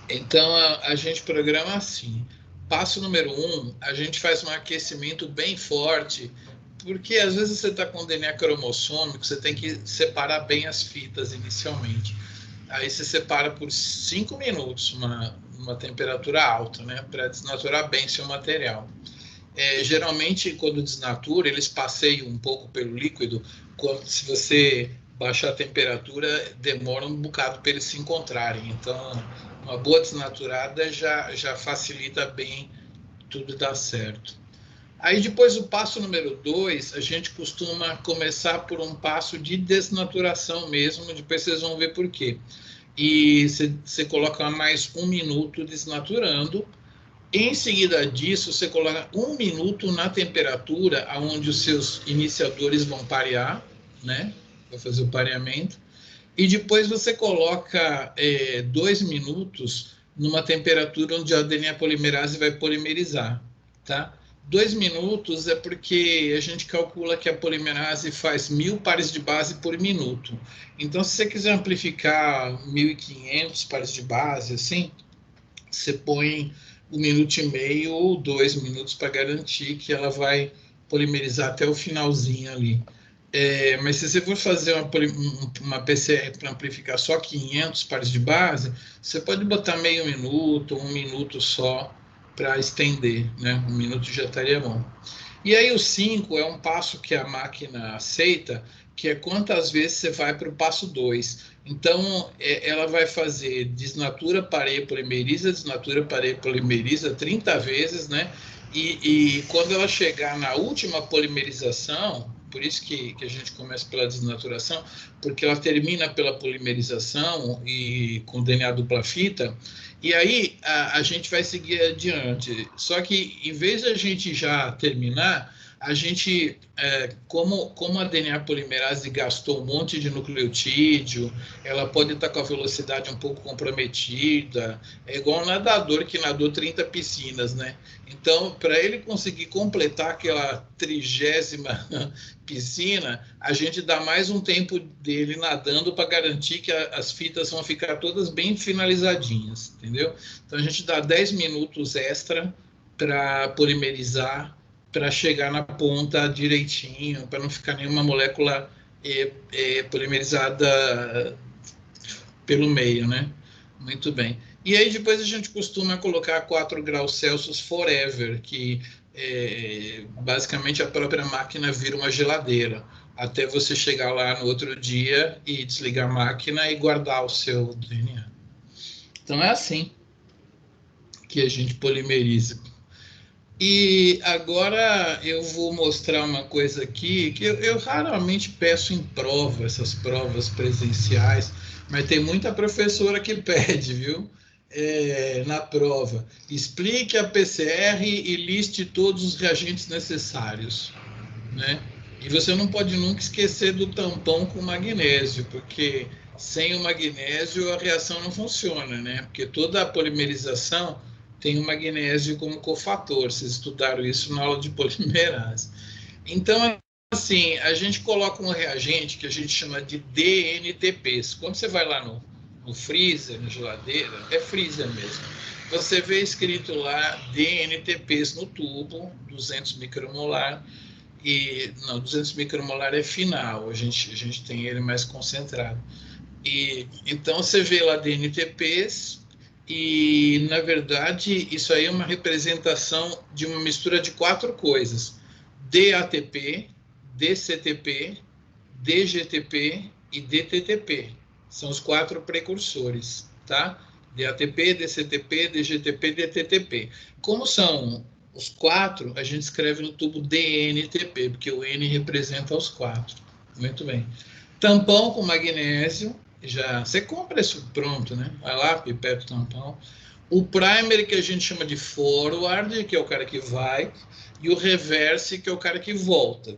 Então a gente programa assim. Passo número 1, a gente faz um aquecimento bem forte, porque às vezes você está com DNA cromossômico, você tem que separar bem as fitas inicialmente. Aí você separa por 5 minutos, uma temperatura alta, né, para desnaturar bem seu material. Geralmente, quando desnatura, eles passeiam um pouco pelo líquido. Se você baixar a temperatura, demora um bocado para eles se encontrarem. Então, uma boa desnaturada já facilita bem tudo dar certo. Aí depois o passo número 2, a gente costuma começar por um passo de desnaturação mesmo, depois vocês vão ver por quê. E você coloca mais 1 minuto desnaturando. Em seguida disso, você coloca 1 minuto na temperatura onde os seus iniciadores vão parear, né? Vai fazer o pareamento. E depois você coloca 2 minutos numa temperatura onde a DNA polimerase vai polimerizar, tá? 2 minutos é porque a gente calcula que a polimerase faz 1000 pares de base por minuto. Então, se você quiser amplificar 1500 pares de base, assim, você põe 1 minuto e meio ou 2 minutos para garantir que ela vai polimerizar até o finalzinho ali. Mas se você for fazer uma PCR para amplificar só 500 pares de base, você pode botar meio minuto, 1 minuto só para estender, né? 1 minuto já estaria bom. E aí o 5 é um passo que a máquina aceita, que é quantas vezes você vai para o passo 2. Então, ela vai fazer desnatura, pareia, polimeriza, desnatura, pareia, polimeriza 30 vezes, né? E quando ela chegar na última polimerização, por isso que a gente começa pela desnaturação, porque ela termina pela polimerização e com DNA dupla fita, e aí a gente vai seguir adiante. Só que, em vez de a gente já terminar, a gente, como a DNA polimerase gastou um monte de nucleotídeo, ela pode estar com a velocidade um pouco comprometida, é igual um nadador que nadou 30 piscinas, né? Então, para ele conseguir completar aquela 30ª piscina, a gente dá mais um tempo dele nadando para garantir que as fitas vão ficar todas bem finalizadinhas, entendeu? Então, a gente dá 10 minutos extra para polimerizar, para chegar na ponta direitinho, para não ficar nenhuma molécula polimerizada pelo meio, né? Muito bem. E aí depois a gente costuma colocar 4 graus Celsius forever, que basicamente a própria máquina vira uma geladeira, até você chegar lá no outro dia e desligar a máquina e guardar o seu DNA. Então é assim que a gente polimeriza. E agora eu vou mostrar uma coisa aqui que eu raramente peço em prova, essas provas presenciais, mas tem muita professora que pede, viu? Na prova. Explique a PCR e liste todos os reagentes necessários, né? E você não pode nunca esquecer do tampão com magnésio, porque sem o magnésio a reação não funciona, né? Porque toda a polimerização tem o magnésio como cofator. Vocês estudaram isso na aula de polimerase. Então, assim, a gente coloca um reagente que a gente chama de DNTPs. Quando você vai lá no freezer, na geladeira, é freezer mesmo, você vê escrito lá DNTPs no tubo, 200 micromolar, e não, 200 micromolar é final, a gente tem ele mais concentrado. E então você vê lá DNTPs, e na verdade isso aí é uma representação de uma mistura de 4 coisas: DATP, DCTP, DGTP e DTTP. São os 4 precursores, tá? DATP, DCTP, DGTP, DTTP. Como são os 4, a gente escreve no tubo DNTP, porque o N representa os 4. Muito bem. Tampão com magnésio, já você compra isso pronto, né? Vai lá, pipeta o tampão. O primer, que a gente chama de forward, que é o cara que vai, e o reverse, que é o cara que volta.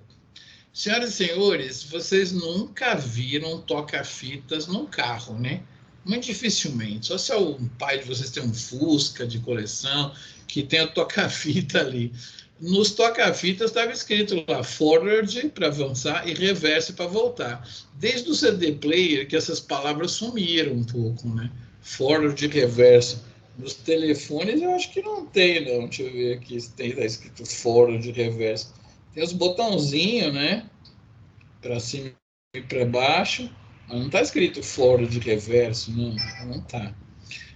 Senhoras e senhores, vocês nunca viram toca-fitas num carro, né? Muito dificilmente. Só se o pai de vocês tem um Fusca de coleção, que tem o toca-fita ali. Nos toca-fitas estava escrito lá, forward para avançar e reverse para voltar. Desde o CD player que essas palavras sumiram um pouco, né? Forward e reverse. Nos telefones eu acho que não tem, não. Deixa eu ver aqui se tem, tá escrito forward e reverse. Tem os botãozinhos, né? Para cima e para baixo, mas não está escrito forward reverso, não está.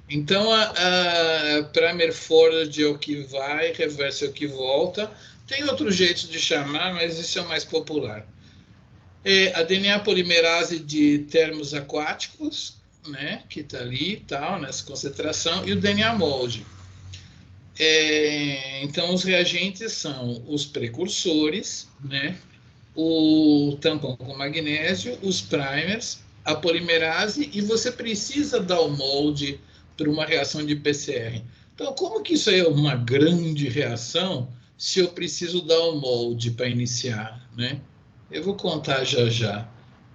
Então, a primer forward é o que vai, reverso é o que volta. Tem outro jeito de chamar, mas isso é o mais popular. A DNA polimerase de termos aquáticos, né, que está ali, tal, nessa concentração, e o DNA molde. Então, os reagentes são os precursores, né, o tampão com magnésio, os primers, a polimerase, e você precisa dar o molde para uma reação de PCR. Então, como que isso é uma grande reação se eu preciso dar o molde para iniciar, né? Eu vou contar já já.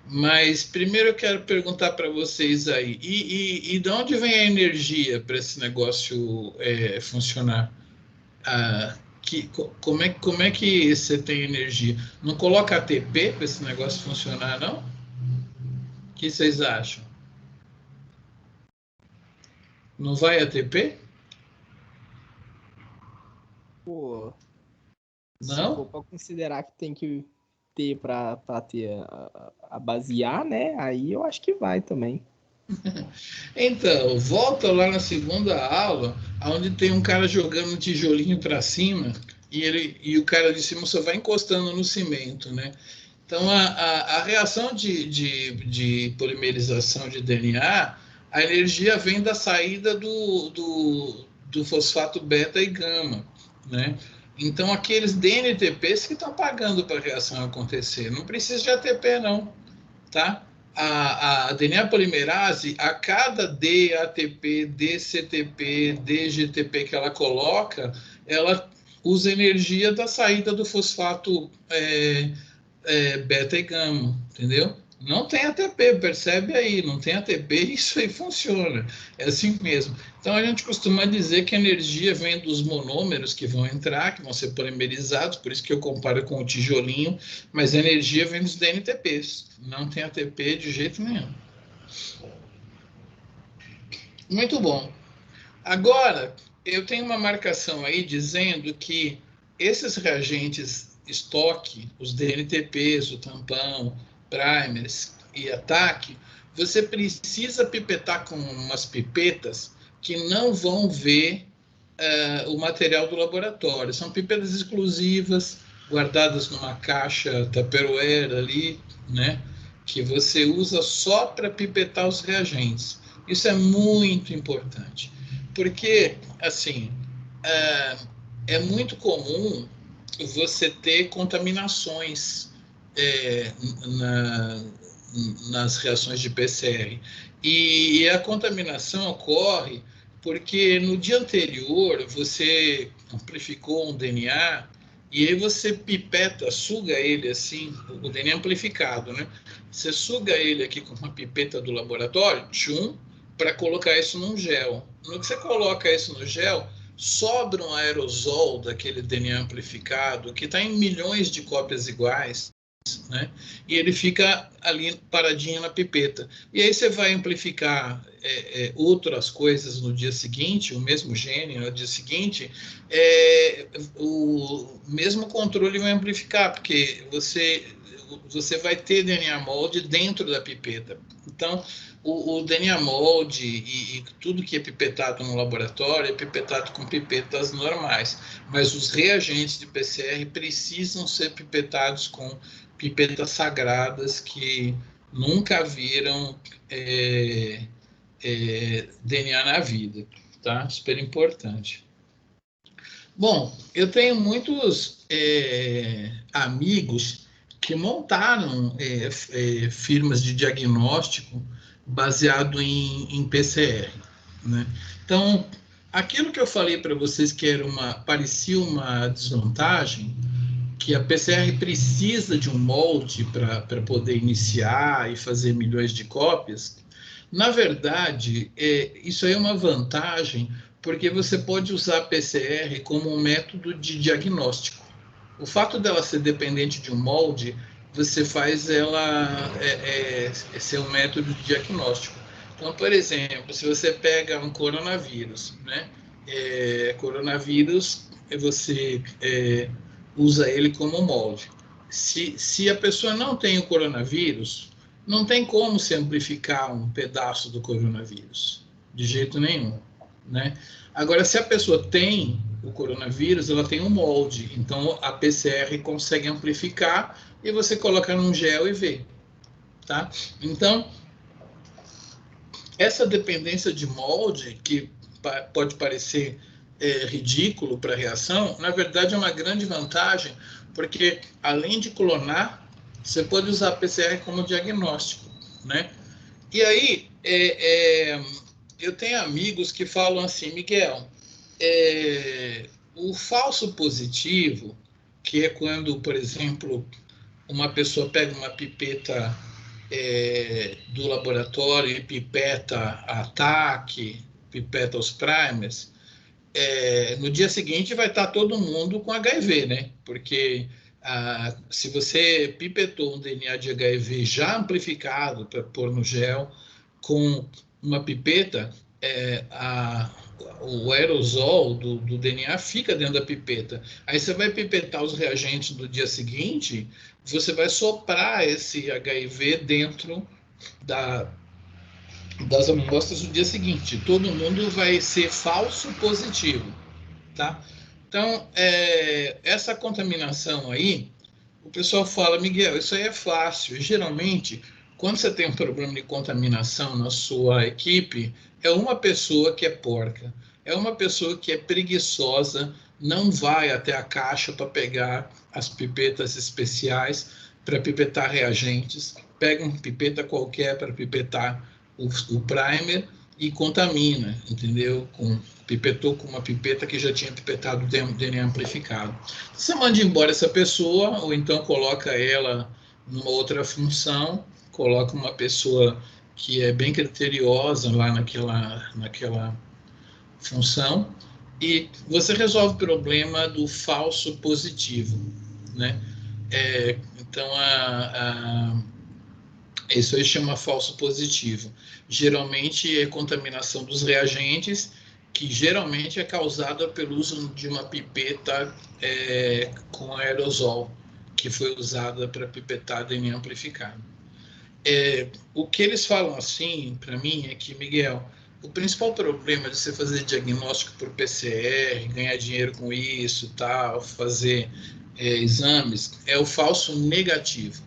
Mas primeiro eu quero perguntar para vocês aí, e de onde vem a energia para esse negócio funcionar? Como é que você tem energia? Não coloca ATP para esse negócio funcionar, não? O que vocês acham? Não vai ATP? Pô, se for Não? para considerar que tem que ter para ter a basear, né? Aí eu acho que vai também. Então, volta lá na segunda aula, onde tem um cara jogando um tijolinho para cima e o cara de cima só vai encostando no cimento, né? Então, a reação de polimerização de DNA, a energia vem da saída do fosfato beta e gama, né? Então, aqueles DNTPs que estão pagando para a reação acontecer. Não precisa de ATP, não, tá? A DNA polimerase, a cada DATP, DCTP, DGTP que ela coloca, ela usa energia da saída do fosfato beta e gama, entendeu? Não tem ATP, percebe aí, não tem ATP, isso aí funciona, é assim mesmo. Então a gente costuma dizer que a energia vem dos monômeros que vão entrar, que vão ser polimerizados, por isso que eu comparo com o tijolinho, mas a energia vem dos DNTPs, não tem ATP de jeito nenhum. Muito bom. Agora, eu tenho uma marcação aí dizendo que esses reagentes estoque, os DNTPs, o tampão, primers e ataque, você precisa pipetar com umas pipetas que não vão ver o material do laboratório. São pipetas exclusivas, guardadas numa caixa Tupperware ali, né? Que você usa só para pipetar os reagentes. Isso é muito importante, porque, assim, é muito comum você ter contaminações na, nas reações de PCR. E a contaminação ocorre porque no dia anterior você amplificou um DNA e aí você pipeta, suga ele assim, o DNA amplificado, né? Você suga ele aqui com uma pipeta do laboratório, tchum, para colocar isso num gel. No que você coloca isso no gel, sobra um aerosol daquele DNA amplificado que está em milhões de cópias iguais, né? E ele fica ali paradinho na pipeta. E aí você vai amplificar outras coisas no dia seguinte, o mesmo gene no dia seguinte, o mesmo controle vai amplificar, porque você vai ter DNA molde dentro da pipeta. Então, o DNA molde e tudo que é pipetado no laboratório é pipetado com pipetas normais, mas os reagentes de PCR precisam ser pipetados com pipetas sagradas que nunca viram DNA na vida, tá? Super importante. Bom, eu tenho muitos amigos que montaram firmas de diagnóstico baseado em PCR, né? Então, aquilo que eu falei para vocês que parecia uma desvantagem, que a PCR precisa de um molde para poder iniciar e fazer milhões de cópias, na verdade, isso aí é uma vantagem, porque você pode usar a PCR como um método de diagnóstico. O fato dela ser dependente de um molde, você faz ela ser um método de diagnóstico. Então, por exemplo, se você pega um coronavírus, né? Coronavírus, você usa ele como molde. Se a pessoa não tem o coronavírus, não tem como se amplificar um pedaço do coronavírus, de jeito nenhum, né? Agora, se a pessoa tem o coronavírus, ela tem um molde, então a PCR consegue amplificar e você coloca num gel e vê, tá? Então, essa dependência de molde, que pode parecer ridículo para a reação, na verdade é uma grande vantagem, porque além de clonar, você pode usar a PCR como diagnóstico, né? E aí, eu tenho amigos que falam assim, Miguel, o falso positivo, que é quando, por exemplo, uma pessoa pega uma pipeta do laboratório e pipeta a TAC, pipeta os primers, no dia seguinte vai estar todo mundo com HIV, né? Porque se você pipetou um DNA de HIV já amplificado para pôr no gel, com uma pipeta, o aerosol do DNA fica dentro da pipeta. Aí você vai pipetar os reagentes do dia seguinte, você vai soprar esse HIV dentro das amostras do dia seguinte. Todo mundo vai ser falso positivo, tá? Então, essa contaminação aí, o pessoal fala, Miguel, isso aí é fácil. E, geralmente, quando você tem um problema de contaminação na sua equipe, é uma pessoa que é porca, é uma pessoa que é preguiçosa, não vai até a caixa para pegar as pipetas especiais para pipetar reagentes, pega uma pipeta qualquer para pipetar o primer e contamina, entendeu? Pipetou com uma pipeta que já tinha pipetado o DNA amplificado. Você manda embora essa pessoa, ou então coloca ela numa outra função, coloca uma pessoa que é bem criteriosa lá naquela função, e você resolve o problema do falso positivo, né? Então, isso aí chama falso positivo. Geralmente é contaminação dos reagentes, que geralmente é causada pelo uso de uma pipeta com aerosol, que foi usada para pipetar DNA amplificado. O que eles falam assim, para mim, é que, Miguel, o principal problema de você fazer diagnóstico por PCR, ganhar dinheiro com isso, tal, fazer exames, é o falso negativo.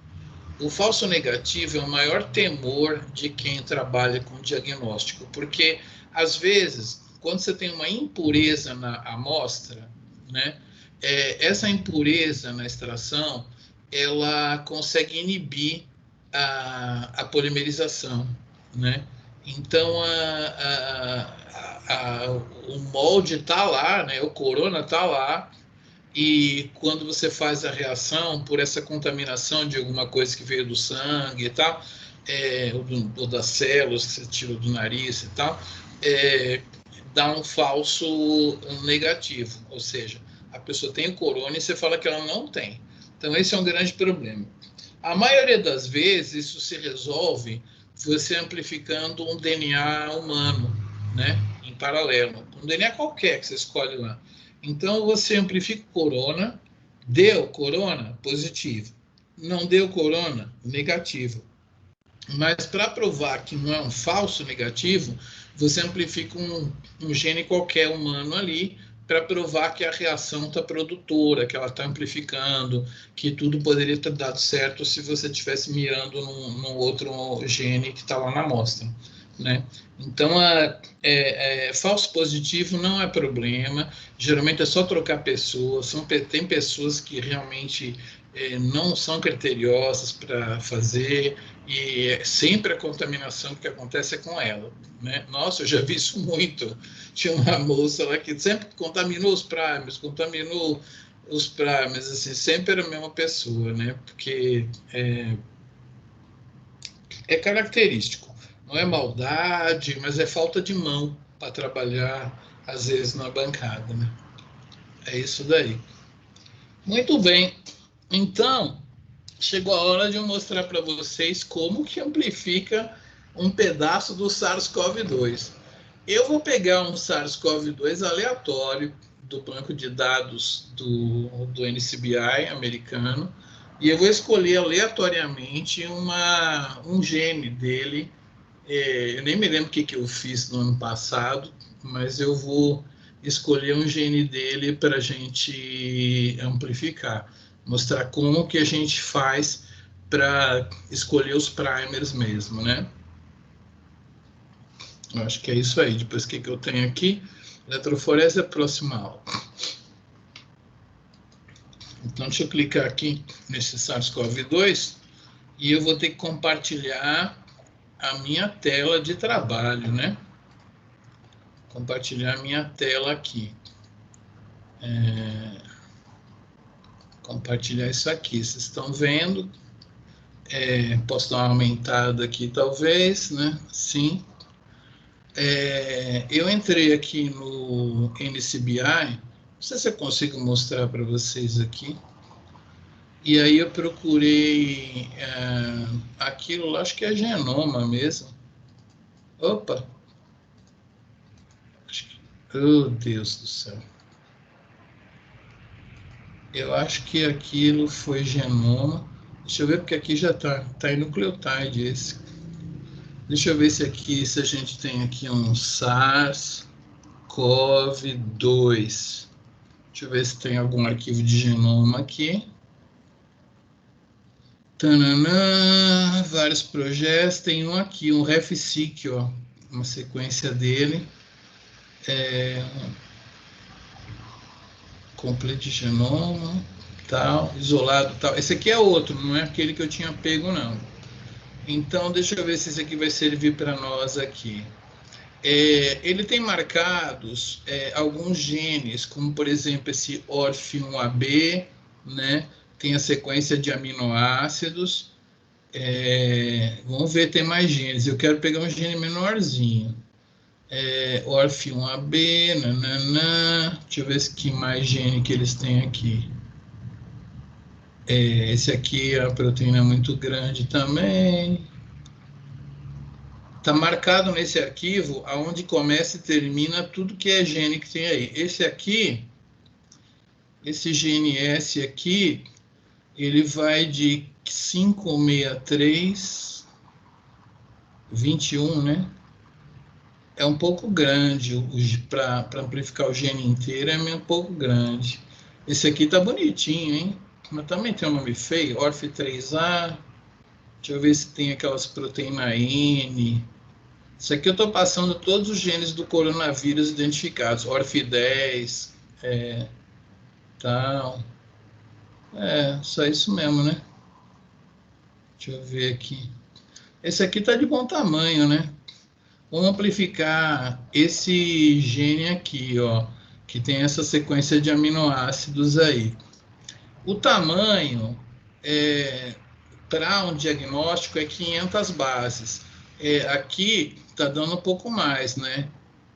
O falso negativo é o maior temor de quem trabalha com diagnóstico, porque, às vezes, quando você tem uma impureza na amostra, né, essa impureza na extração, ela consegue inibir a polimerização, né? Então, o molde está lá, né, o corona está lá, e quando você faz a reação por essa contaminação de alguma coisa que veio do sangue e tal, ou das células que você tirou do nariz e tal, dá um falso negativo, ou seja, a pessoa tem o corona e você fala que ela não tem. Então, esse é um grande problema. A maioria das vezes, isso se resolve você amplificando um DNA humano, né, em paralelo. Um DNA qualquer que você escolhe lá. Então, você amplifica o corona, deu corona, positivo. Não deu corona, negativo. Mas para provar que não é um falso negativo, você amplifica um gene qualquer humano ali, para provar que a reação está produtora, que ela está amplificando, que tudo poderia ter dado certo se você estivesse mirando num outro gene que está lá na amostra, né? Então, falso positivo não é problema, geralmente é só trocar pessoas, tem pessoas que realmente não são criteriosas para fazer, e sempre a contaminação que acontece é com ela, né? Nossa, eu já vi isso muito. Tinha uma moça lá que sempre contaminou os primers, contaminou os primers, assim, sempre era a mesma pessoa, né? Porque é característico. Não é maldade, mas é falta de mão para trabalhar, às vezes, na bancada, né? É isso daí. Muito bem. Então, chegou a hora de eu mostrar para vocês como que amplifica um pedaço do SARS-CoV-2. Eu vou pegar um SARS-CoV-2 aleatório do banco de dados do NCBI americano e eu vou escolher aleatoriamente um gene dele. Eu nem me lembro o que eu fiz no ano passado, mas eu vou escolher um gene dele para a gente amplificar, mostrar como que a gente faz para escolher os primers mesmo, né? Eu acho que é isso aí. Depois, o que eu tenho aqui? Eletroforese proximal. Então, deixa eu clicar aqui nesse SARS-CoV-2 e eu vou ter que compartilhar a minha tela de trabalho, né? Compartilhar a minha tela aqui. Compartilhar isso aqui. Vocês estão vendo? Posso dar uma aumentada aqui, talvez, né? Sim. Eu entrei aqui no NCBI, não sei se eu consigo mostrar para vocês aqui, e aí eu procurei aquilo lá, acho que é genoma mesmo. Opa! Oh, Deus do céu. Eu acho que aquilo foi genoma. Deixa eu ver, porque aqui já tá em nucleotide esse. Deixa eu ver se a gente tem aqui um SARS-CoV-2. Deixa eu ver se tem algum arquivo de genoma aqui. Tananã, vários projetos. Tem um aqui, um RefSeq, ó, uma sequência dele. Complete genoma, tal, isolado, tal. Esse aqui é outro, não é aquele que eu tinha pego, não. Então, deixa eu ver se esse aqui vai servir para nós aqui. Ele tem marcados alguns genes, como por exemplo esse ORF1AB, né? Tem a sequência de aminoácidos. Vamos ver, tem mais genes. Eu quero pegar um gene menorzinho. ORF1AB, nananã. Deixa eu ver que mais gene que eles têm aqui. Esse aqui é a proteína muito grande também. Está marcado nesse arquivo aonde começa e termina tudo que é gene que tem aí. Esse aqui, esse GNS aqui, ele vai de 563, 21, né? É um pouco grande, para amplificar o gene inteiro é um pouco grande. Esse aqui tá bonitinho, hein? Mas também tem um nome feio, ORF3A. Deixa eu ver se tem aquelas proteína N. Isso aqui eu estou passando todos os genes do coronavírus identificados, ORF10, tal. Só isso mesmo, né? Deixa eu ver aqui. Esse aqui está de bom tamanho, né? Vamos amplificar esse gene aqui, ó, que tem essa sequência de aminoácidos aí. O tamanho para um diagnóstico é 500 bases. Aqui está dando um pouco mais, né?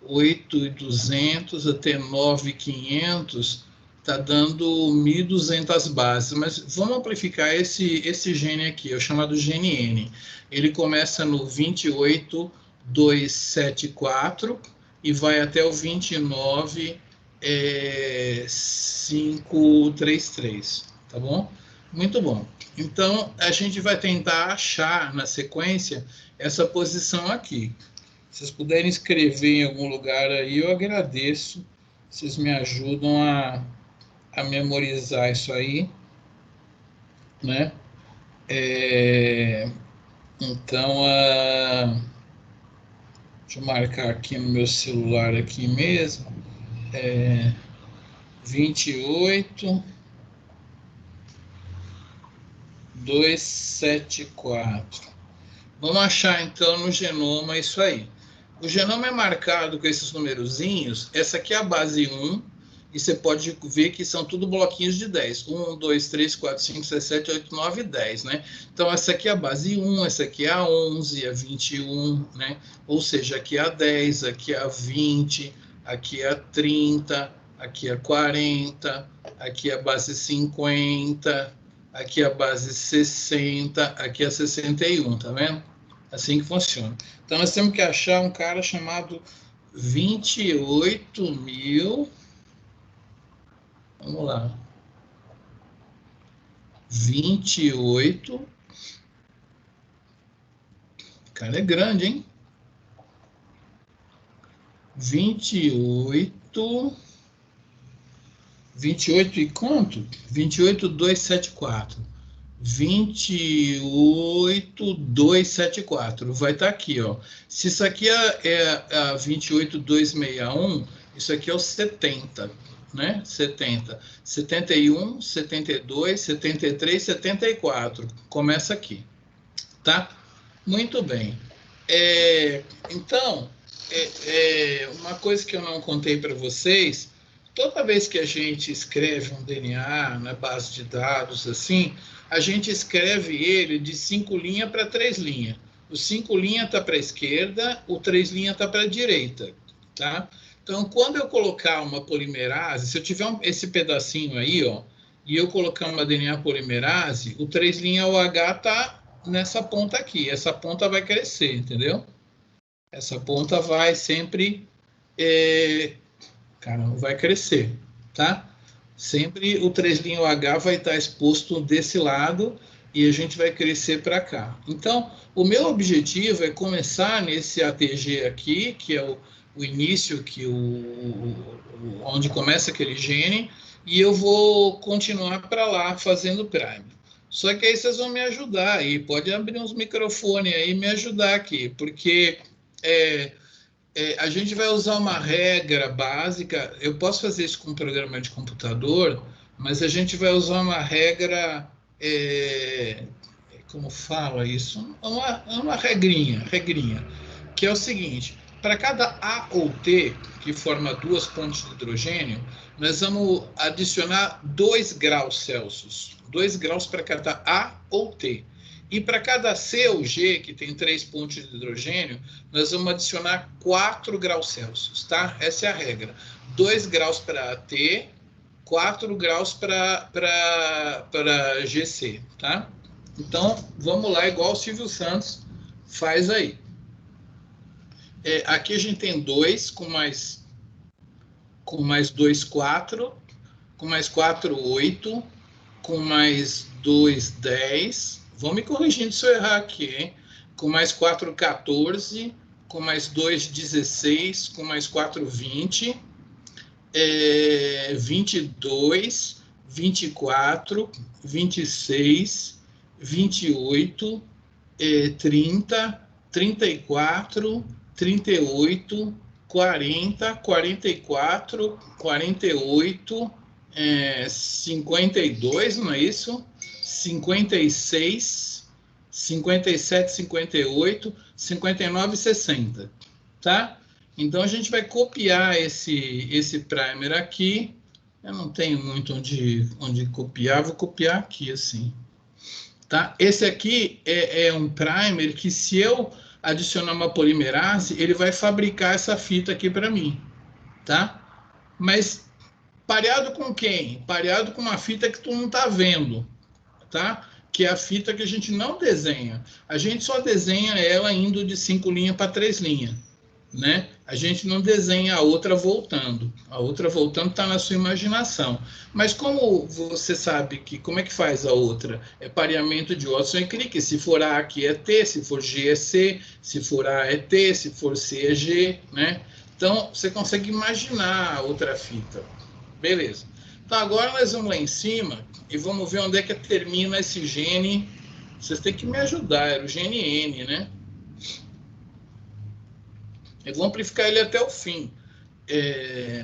8.200 até 9.500 está dando 1.200 bases. Mas vamos amplificar esse gene aqui, é o chamado gene N. Ele começa no 28.274 e vai até o 29.533, tá bom? Muito bom. Então, a gente vai tentar achar na sequência essa posição aqui. Se vocês puderem escrever em algum lugar aí, eu agradeço. Vocês me ajudam a memorizar isso aí, né? Então, deixa eu marcar aqui no meu celular aqui mesmo. 28.274. Vamos achar então no genoma isso aí. O genoma é marcado com esses numerozinhos. Essa aqui é a base 1 e você pode ver que são tudo bloquinhos de 10. 1, 2, 3, 4, 5, 6, 7, 8, 9, 10, né? Então, essa aqui é a base 1, essa aqui é a 11, a 21, né? Ou seja, aqui é a 10, aqui é a 20, aqui é a 30, aqui é a 40, aqui é a base 50, aqui é a base 60, aqui é a 61, tá vendo? Assim que funciona. Então, nós temos que achar um cara chamado 28.000. Vamos lá. 28. O cara é grande, hein? 28 e quanto? 28.274. 28.274. Vai estar aqui, ó. Se isso aqui é a 28.261, isso aqui é o 70, né? 70. 71, 72, 73, 74. Começa aqui, tá? Muito bem. Então, uma coisa que eu não contei para vocês, toda vez que a gente escreve um DNA na base de dados, assim, a gente escreve ele de 5 linhas para 3 linhas. O 5 linhas está para a esquerda, o 3 linhas está para a direita, tá? Então, quando eu colocar uma polimerase, se eu tiver esse pedacinho aí, ó, e eu colocar uma DNA polimerase, o 3' o H está nessa ponta aqui. Essa ponta vai crescer, entendeu? Essa ponta vai sempre... vai crescer, tá? Sempre o 3' H vai estar exposto desse lado e a gente vai crescer para cá. Então, o meu objetivo é começar nesse ATG aqui, que é o início, onde começa aquele gene, e eu vou continuar para lá fazendo primer. Só que aí vocês vão me ajudar aí, pode abrir uns microfones aí e me ajudar aqui, porque a gente vai usar uma regra básica. Eu posso fazer isso com um programa de computador, mas a gente vai usar uma regra, como fala isso? Uma regrinha, que é o seguinte: para cada A ou T, que forma 2 pontes de hidrogênio, nós vamos adicionar 2 graus Celsius. 2 graus para cada A ou T. E para cada C ou G, que tem 3 pontos de hidrogênio, nós vamos adicionar 4 graus Celsius, tá? Essa é a regra. 2 graus para T, 4 graus para GC, tá? Então, vamos lá, igual o Silvio Santos faz aí. Aqui a gente tem 2, com mais 2, 4, com mais 4, 8, com mais 2, 10. Vão me corrigindo se eu errar aqui, hein? Com mais 4, 14, com mais 2, 16, com mais 4, 20, 22, 24, 26, 28, 30, 34, 38, 40, 44, 48, 52, não é isso? 56, 57, 58, 59 e 60, tá? Então, a gente vai copiar esse primer aqui. Eu não tenho muito onde copiar, vou copiar aqui, assim. Tá? Esse aqui é um primer que, se eu adicionar uma polimerase, ele vai fabricar essa fita aqui para mim, tá? Mas pareado com quem? Pareado com uma fita que tu não está vendo, tá? Que é a fita que a gente não desenha. A gente só desenha ela indo de 5 linhas para 3 linhas, né? A gente não desenha a outra voltando. A outra voltando está na sua imaginação. Mas como você sabe como é que faz a outra? É pareamento de Watson e Crick. Se for A aqui é T, se for G é C, se for A é T, se for C é G, né? Então, você consegue imaginar a outra fita. Beleza. Então, agora nós vamos lá em cima e vamos ver onde é que termina esse gene. Vocês têm que me ajudar, era o gene N, né? Eu vou amplificar ele até o fim.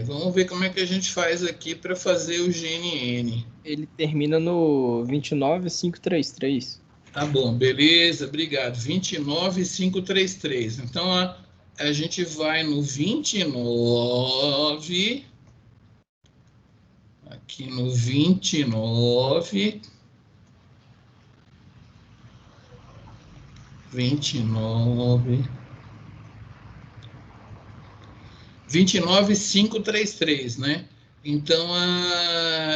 Vamos ver como é que a gente faz aqui para fazer o gene N. Ele termina no 29533. Tá bom, beleza, obrigado. 29533. Então, a gente vai no 29 aqui no 29, 29533, né? Então,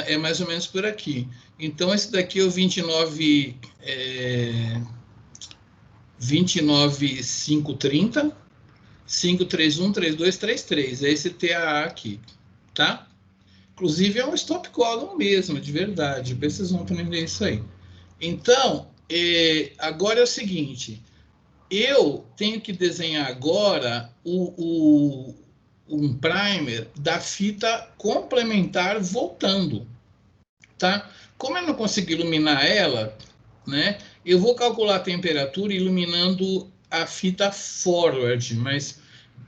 é mais ou menos por aqui. Então, esse daqui é o 29530, 5313233. É esse TAA aqui, tá? Inclusive, é um stop codon mesmo, de verdade. Depois vocês vão aprender isso aí. Então, agora é o seguinte. Eu tenho que desenhar agora um primer da fita complementar voltando, tá? Como eu não consigo iluminar ela, né? Eu vou calcular a temperatura iluminando a fita forward, mas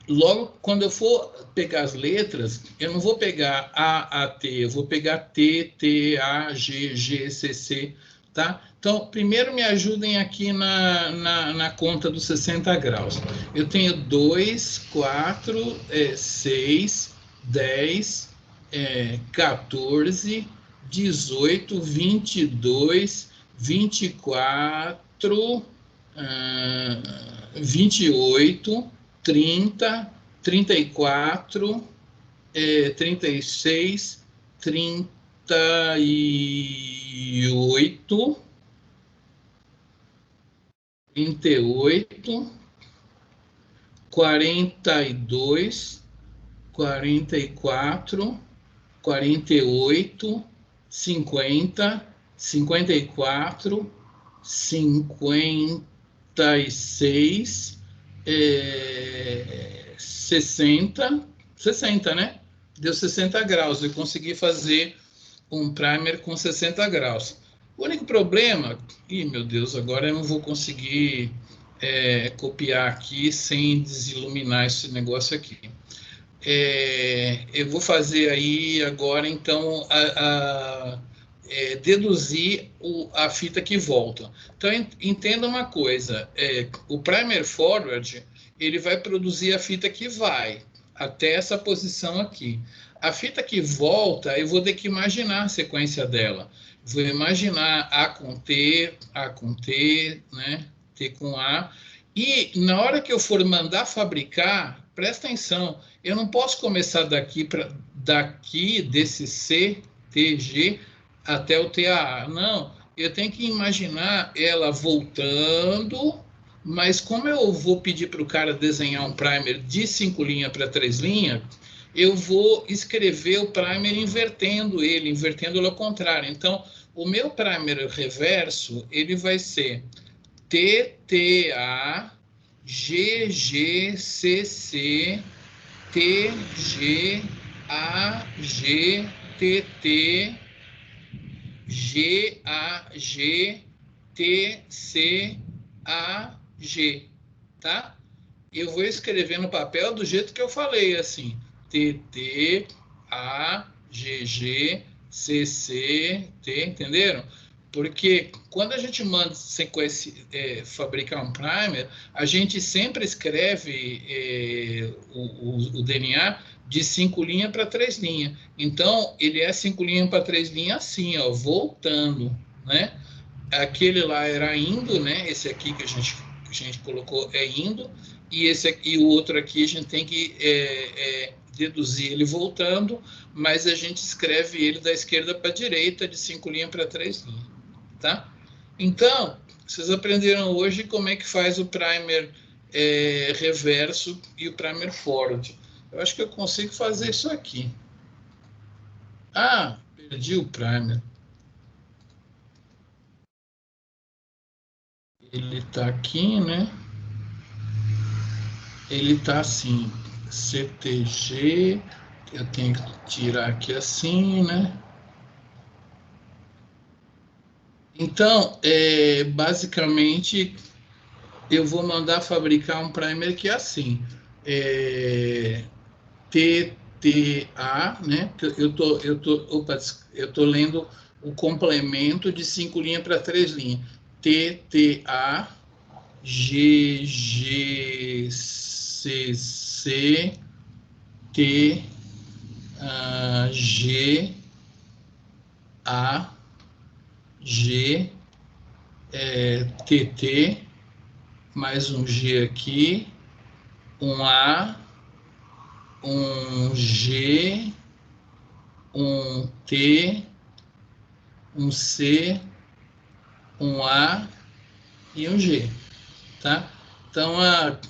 logo quando eu for pegar as letras, eu não vou pegar A, A, T, eu vou pegar T, T, A, G, G, C, C, tá? Então, primeiro me ajudem aqui na conta dos 60 graus. Eu tenho 2, 4, 6, 10, 14, 18, 22, 24, 28, 30, 34, 36, 38, 38, 42, 44, 48, 50, 54, 56, 60, né? Deu 60 graus. Eu consegui fazer um primer com 60 graus. O único problema... Ih, meu Deus, agora eu não vou conseguir copiar aqui sem desiluminar esse negócio aqui. Eu vou fazer aí agora, então, deduzir a fita que volta. Então, entenda uma coisa, o primer forward, ele vai produzir a fita que vai até essa posição aqui. A fita que volta, eu vou ter que imaginar a sequência dela. Vou imaginar A com T, né? T com A. E na hora que eu for mandar fabricar, presta atenção, eu não posso começar daqui desse C, T, G, até o TAA. Não, eu tenho que imaginar ela voltando, mas como eu vou pedir para o cara desenhar um primer de 5 linhas para 3 linhas, eu vou escrever o primer invertendo ele ao contrário. Então, o meu primer reverso, ele vai ser TTA, GGCC, TG, AG, TT, GAG, TC, AG, tá? Eu vou escrever no papel do jeito que eu falei, assim, TT, AGG, CC, T, entenderam? Porque quando a gente manda sequência, fabricar um primer, a gente sempre escreve o DNA de 5 linhas para 3 linhas. Então, ele é 5 linhas para 3 linhas assim, ó, voltando, né? Aquele lá era indo, né? Esse aqui que a gente colocou é indo, e esse aqui, o outro aqui, a gente tem que deduzir ele voltando, mas a gente escreve ele da esquerda para a direita, de 5 linhas para 3 linhas, tá? Então, vocês aprenderam hoje como é que faz o primer reverso e o primer forward. Eu acho que eu consigo fazer isso aqui. Ah, perdi o primer. Ele está aqui, né? Ele está assim, CTG, eu tenho que tirar aqui assim, né? Então, basicamente, eu vou mandar fabricar um primer que é assim, TTA, né? Eu tô lendo o complemento de 5 linhas para 3 linhas. TTA, GGCC, G, A, G, TT, mais um G aqui, um A, um G, um T, um C, um A e um G, tá? Então,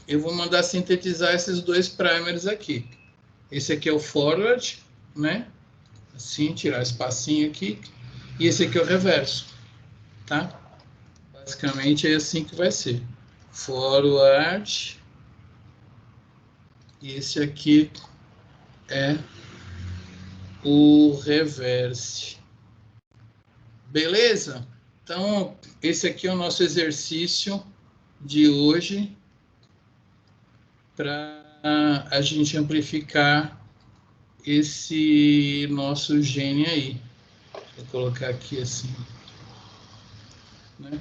eu vou mandar sintetizar esses dois primers aqui. Esse aqui é o forward, né? Assim, tirar espacinho aqui. E esse aqui é o reverso, tá? Basicamente é assim que vai ser. Forward. E esse aqui é o reverse. Beleza? Então, esse aqui é o nosso exercício de hoje para a gente amplificar esse nosso gene aí. Vou colocar aqui assim, né?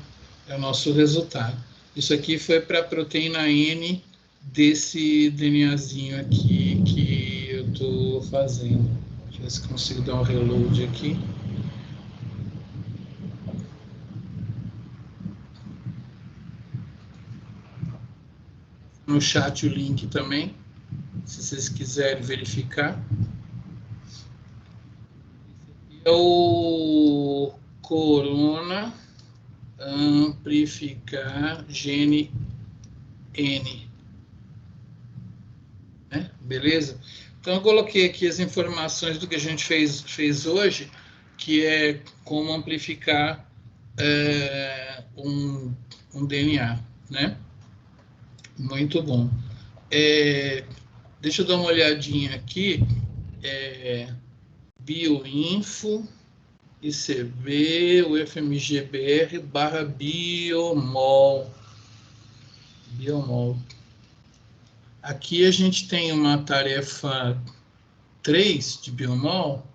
É o nosso resultado. Isso aqui foi para a proteína N desse DNAzinho aqui que eu estou fazendo. Deixa eu ver se consigo dar um reload aqui. No chat o link também, se vocês quiserem verificar. É o corona amplificar gene N. Né? Beleza? Então eu coloquei aqui as informações do que a gente fez hoje, que é como amplificar um DNA, né? Muito bom. Deixa eu dar uma olhadinha aqui. Bioinfo, ICB, UFMGBR /biomol. Biomol. Aqui a gente tem uma tarefa 3 de biomol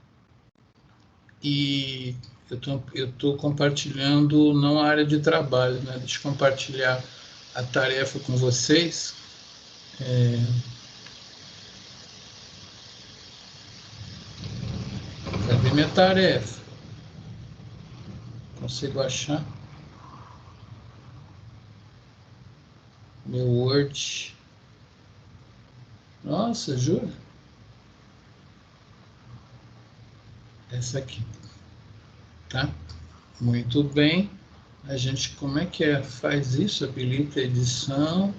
e eu tô compartilhando não a área de trabalho, né? Deixa eu compartilhar a tarefa com vocês. Cadê minha tarefa? Consigo achar? Meu Word. Nossa, juro? Essa aqui. Tá? Muito bem. A gente, como é que faz isso? Habilita a edição.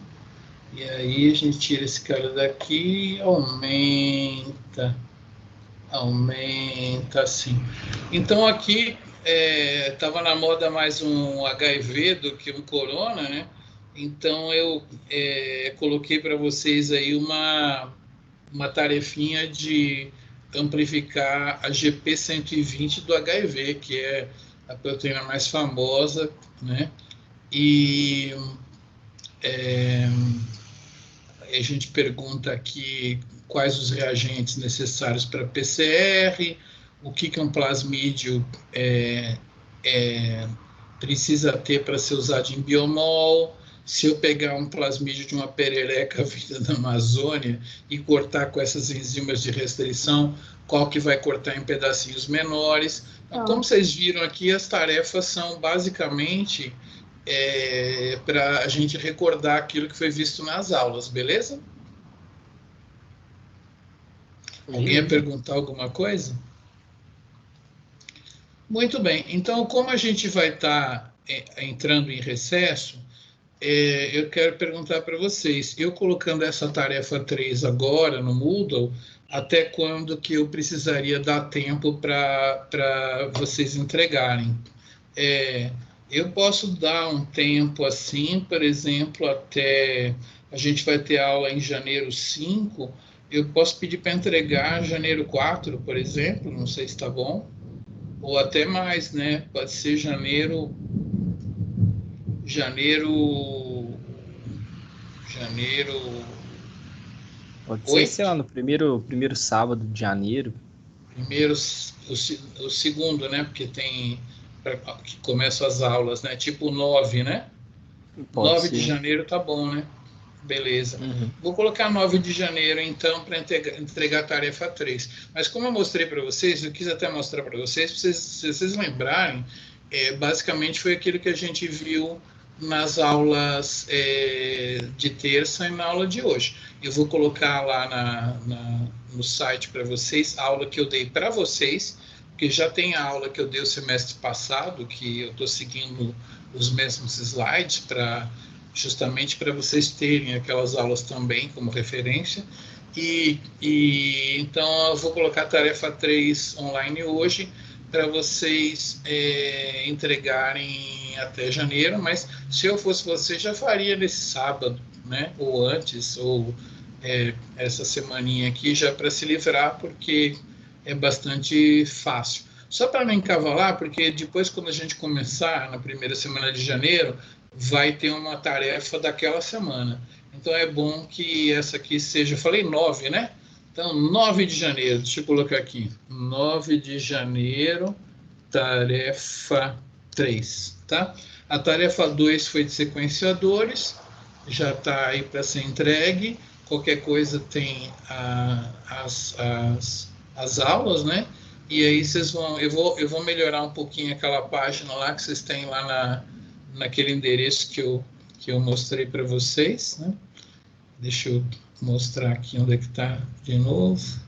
E aí a gente tira esse cara daqui e aumenta. Aumenta assim. Então aqui estava na moda mais um HIV do que um corona, né? Então eu coloquei para vocês aí uma tarefinha de amplificar a GP120 do HIV, que é a proteína mais famosa, né? E a gente pergunta aqui quais os reagentes necessários para PCR, o que um plasmídio precisa ter para ser usado em biomol. Se eu pegar um plasmídio de uma perereca vinda da Amazônia e cortar com essas enzimas de restrição, qual que vai cortar em pedacinhos menores. Então, como vocês viram aqui, as tarefas são basicamente para a gente recordar aquilo que foi visto nas aulas, beleza? Alguém ia perguntar alguma coisa? Muito bem. Então, como a gente vai estar entrando em recesso, eu quero perguntar para vocês, eu colocando essa tarefa 3 agora no Moodle, até quando que eu precisaria dar tempo para vocês entregarem? Eu posso dar um tempo assim, por exemplo, até a gente vai ter aula em janeiro 5, eu posso pedir para entregar janeiro 4, por exemplo, não sei se está bom, ou até mais, né? Pode ser janeiro 8. Pode ser, sei lá, no primeiro sábado de janeiro. O segundo, né? Porque tem que começam as aulas, né? Tipo 9, né? Pode 9 ser. de janeiro tá bom, né? Beleza. Uhum. Vou colocar 9 de janeiro, então, para entregar a tarefa 3. Mas como eu mostrei para vocês, eu quis até mostrar para vocês, se vocês lembrarem, basicamente foi aquilo que a gente viu nas aulas de terça e na aula de hoje. Eu vou colocar lá no site para vocês, a aula que eu dei para vocês, porque já tem a aula que eu dei o semestre passado, que eu estou seguindo os mesmos slides justamente para vocês terem aquelas aulas também como referência. Então eu vou colocar a tarefa 3 online hoje para vocês entregarem até janeiro, mas se eu fosse você, já faria nesse sábado, né? Ou antes, ou essa semaninha aqui, já para se livrar, porque é bastante fácil. Só para não encavalar, porque depois, quando a gente começar, na primeira semana de janeiro, vai ter uma tarefa daquela semana. Então é bom que essa aqui seja, eu falei 9, né? Então, 9 de janeiro, deixa eu colocar aqui, 9 de janeiro, tarefa 3, tá? A tarefa 2 foi de sequenciadores, já está aí para ser entregue, qualquer coisa tem as aulas, né? E aí vocês vão, eu vou melhorar um pouquinho aquela página lá que vocês têm lá naquele endereço que eu mostrei para vocês, né? Deixa eu mostrar aqui onde é que está de novo.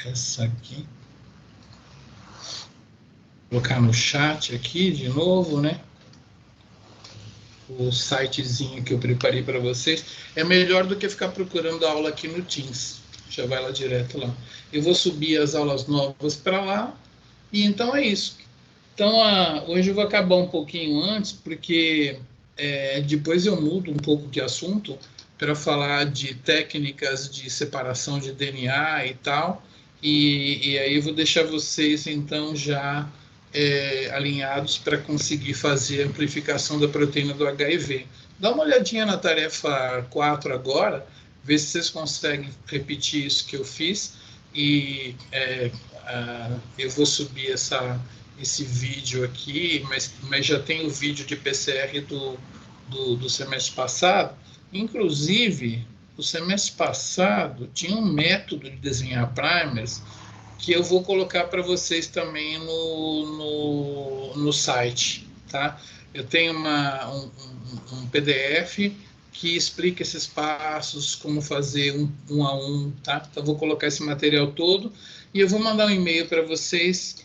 Essa aqui. Vou colocar no chat aqui de novo, né? O sitezinho que eu preparei para vocês. É melhor do que ficar procurando a aula aqui no Teams. Já vai lá direto lá. Eu vou subir as aulas novas para lá. E então é isso. Então, hoje eu vou acabar um pouquinho antes, porque depois eu mudo um pouco de assunto para falar de técnicas de separação de DNA e tal. E aí eu vou deixar vocês, então, já alinhados para conseguir fazer a amplificação da proteína do HIV. Dá uma olhadinha na tarefa 4 agora, ver se vocês conseguem repetir isso que eu fiz. E eu vou subir esse vídeo aqui, mas já tem o vídeo de PCR do semestre passado. Inclusive, o semestre passado tinha um método de desenhar primers que eu vou colocar para vocês também no site, tá? Eu tenho um PDF que explica esses passos, como fazer um a um, tá? Então, eu vou colocar esse material todo e eu vou mandar um e-mail para vocês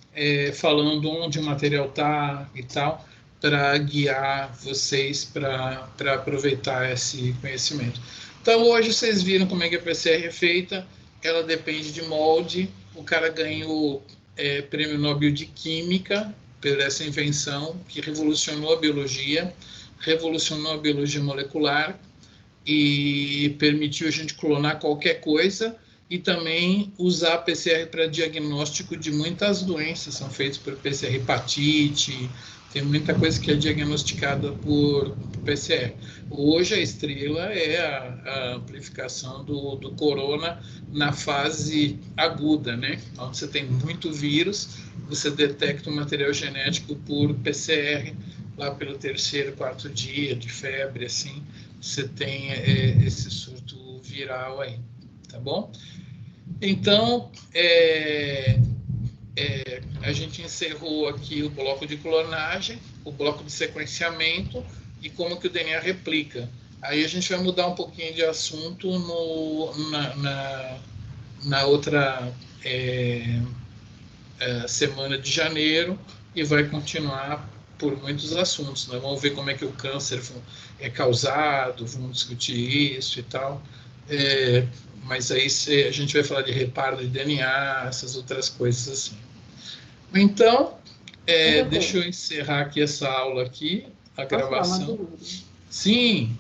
falando onde o material está e tal, para guiar vocês para aproveitar esse conhecimento. Então, hoje vocês viram como é que a PCR é feita, ela depende de molde, o cara ganhou Prêmio Nobel de Química por essa invenção que revolucionou a biologia molecular e permitiu a gente clonar qualquer coisa e também usar a PCR para diagnóstico de muitas doenças, são feitos por PCR, hepatite, tem muita coisa que é diagnosticada por PCR. Hoje a estrela é a amplificação do corona na fase aguda, né? Onde você tem muito vírus, você detecta o material genético por PCR, lá pelo 3º, 4º dia de febre, assim, você tem esse surto viral aí, tá bom? Então, a gente encerrou aqui o bloco de clonagem, o bloco de sequenciamento e como que o DNA replica. Aí a gente vai mudar um pouquinho de assunto na outra semana de janeiro e vai continuar por muitos assuntos. Nós vamos ver como é que o câncer é causado, vamos discutir isso e tal. Mas aí a gente vai falar de reparo de DNA, essas outras coisas assim. Então, deixa eu encerrar aqui essa aula aqui, a gravação. Sim.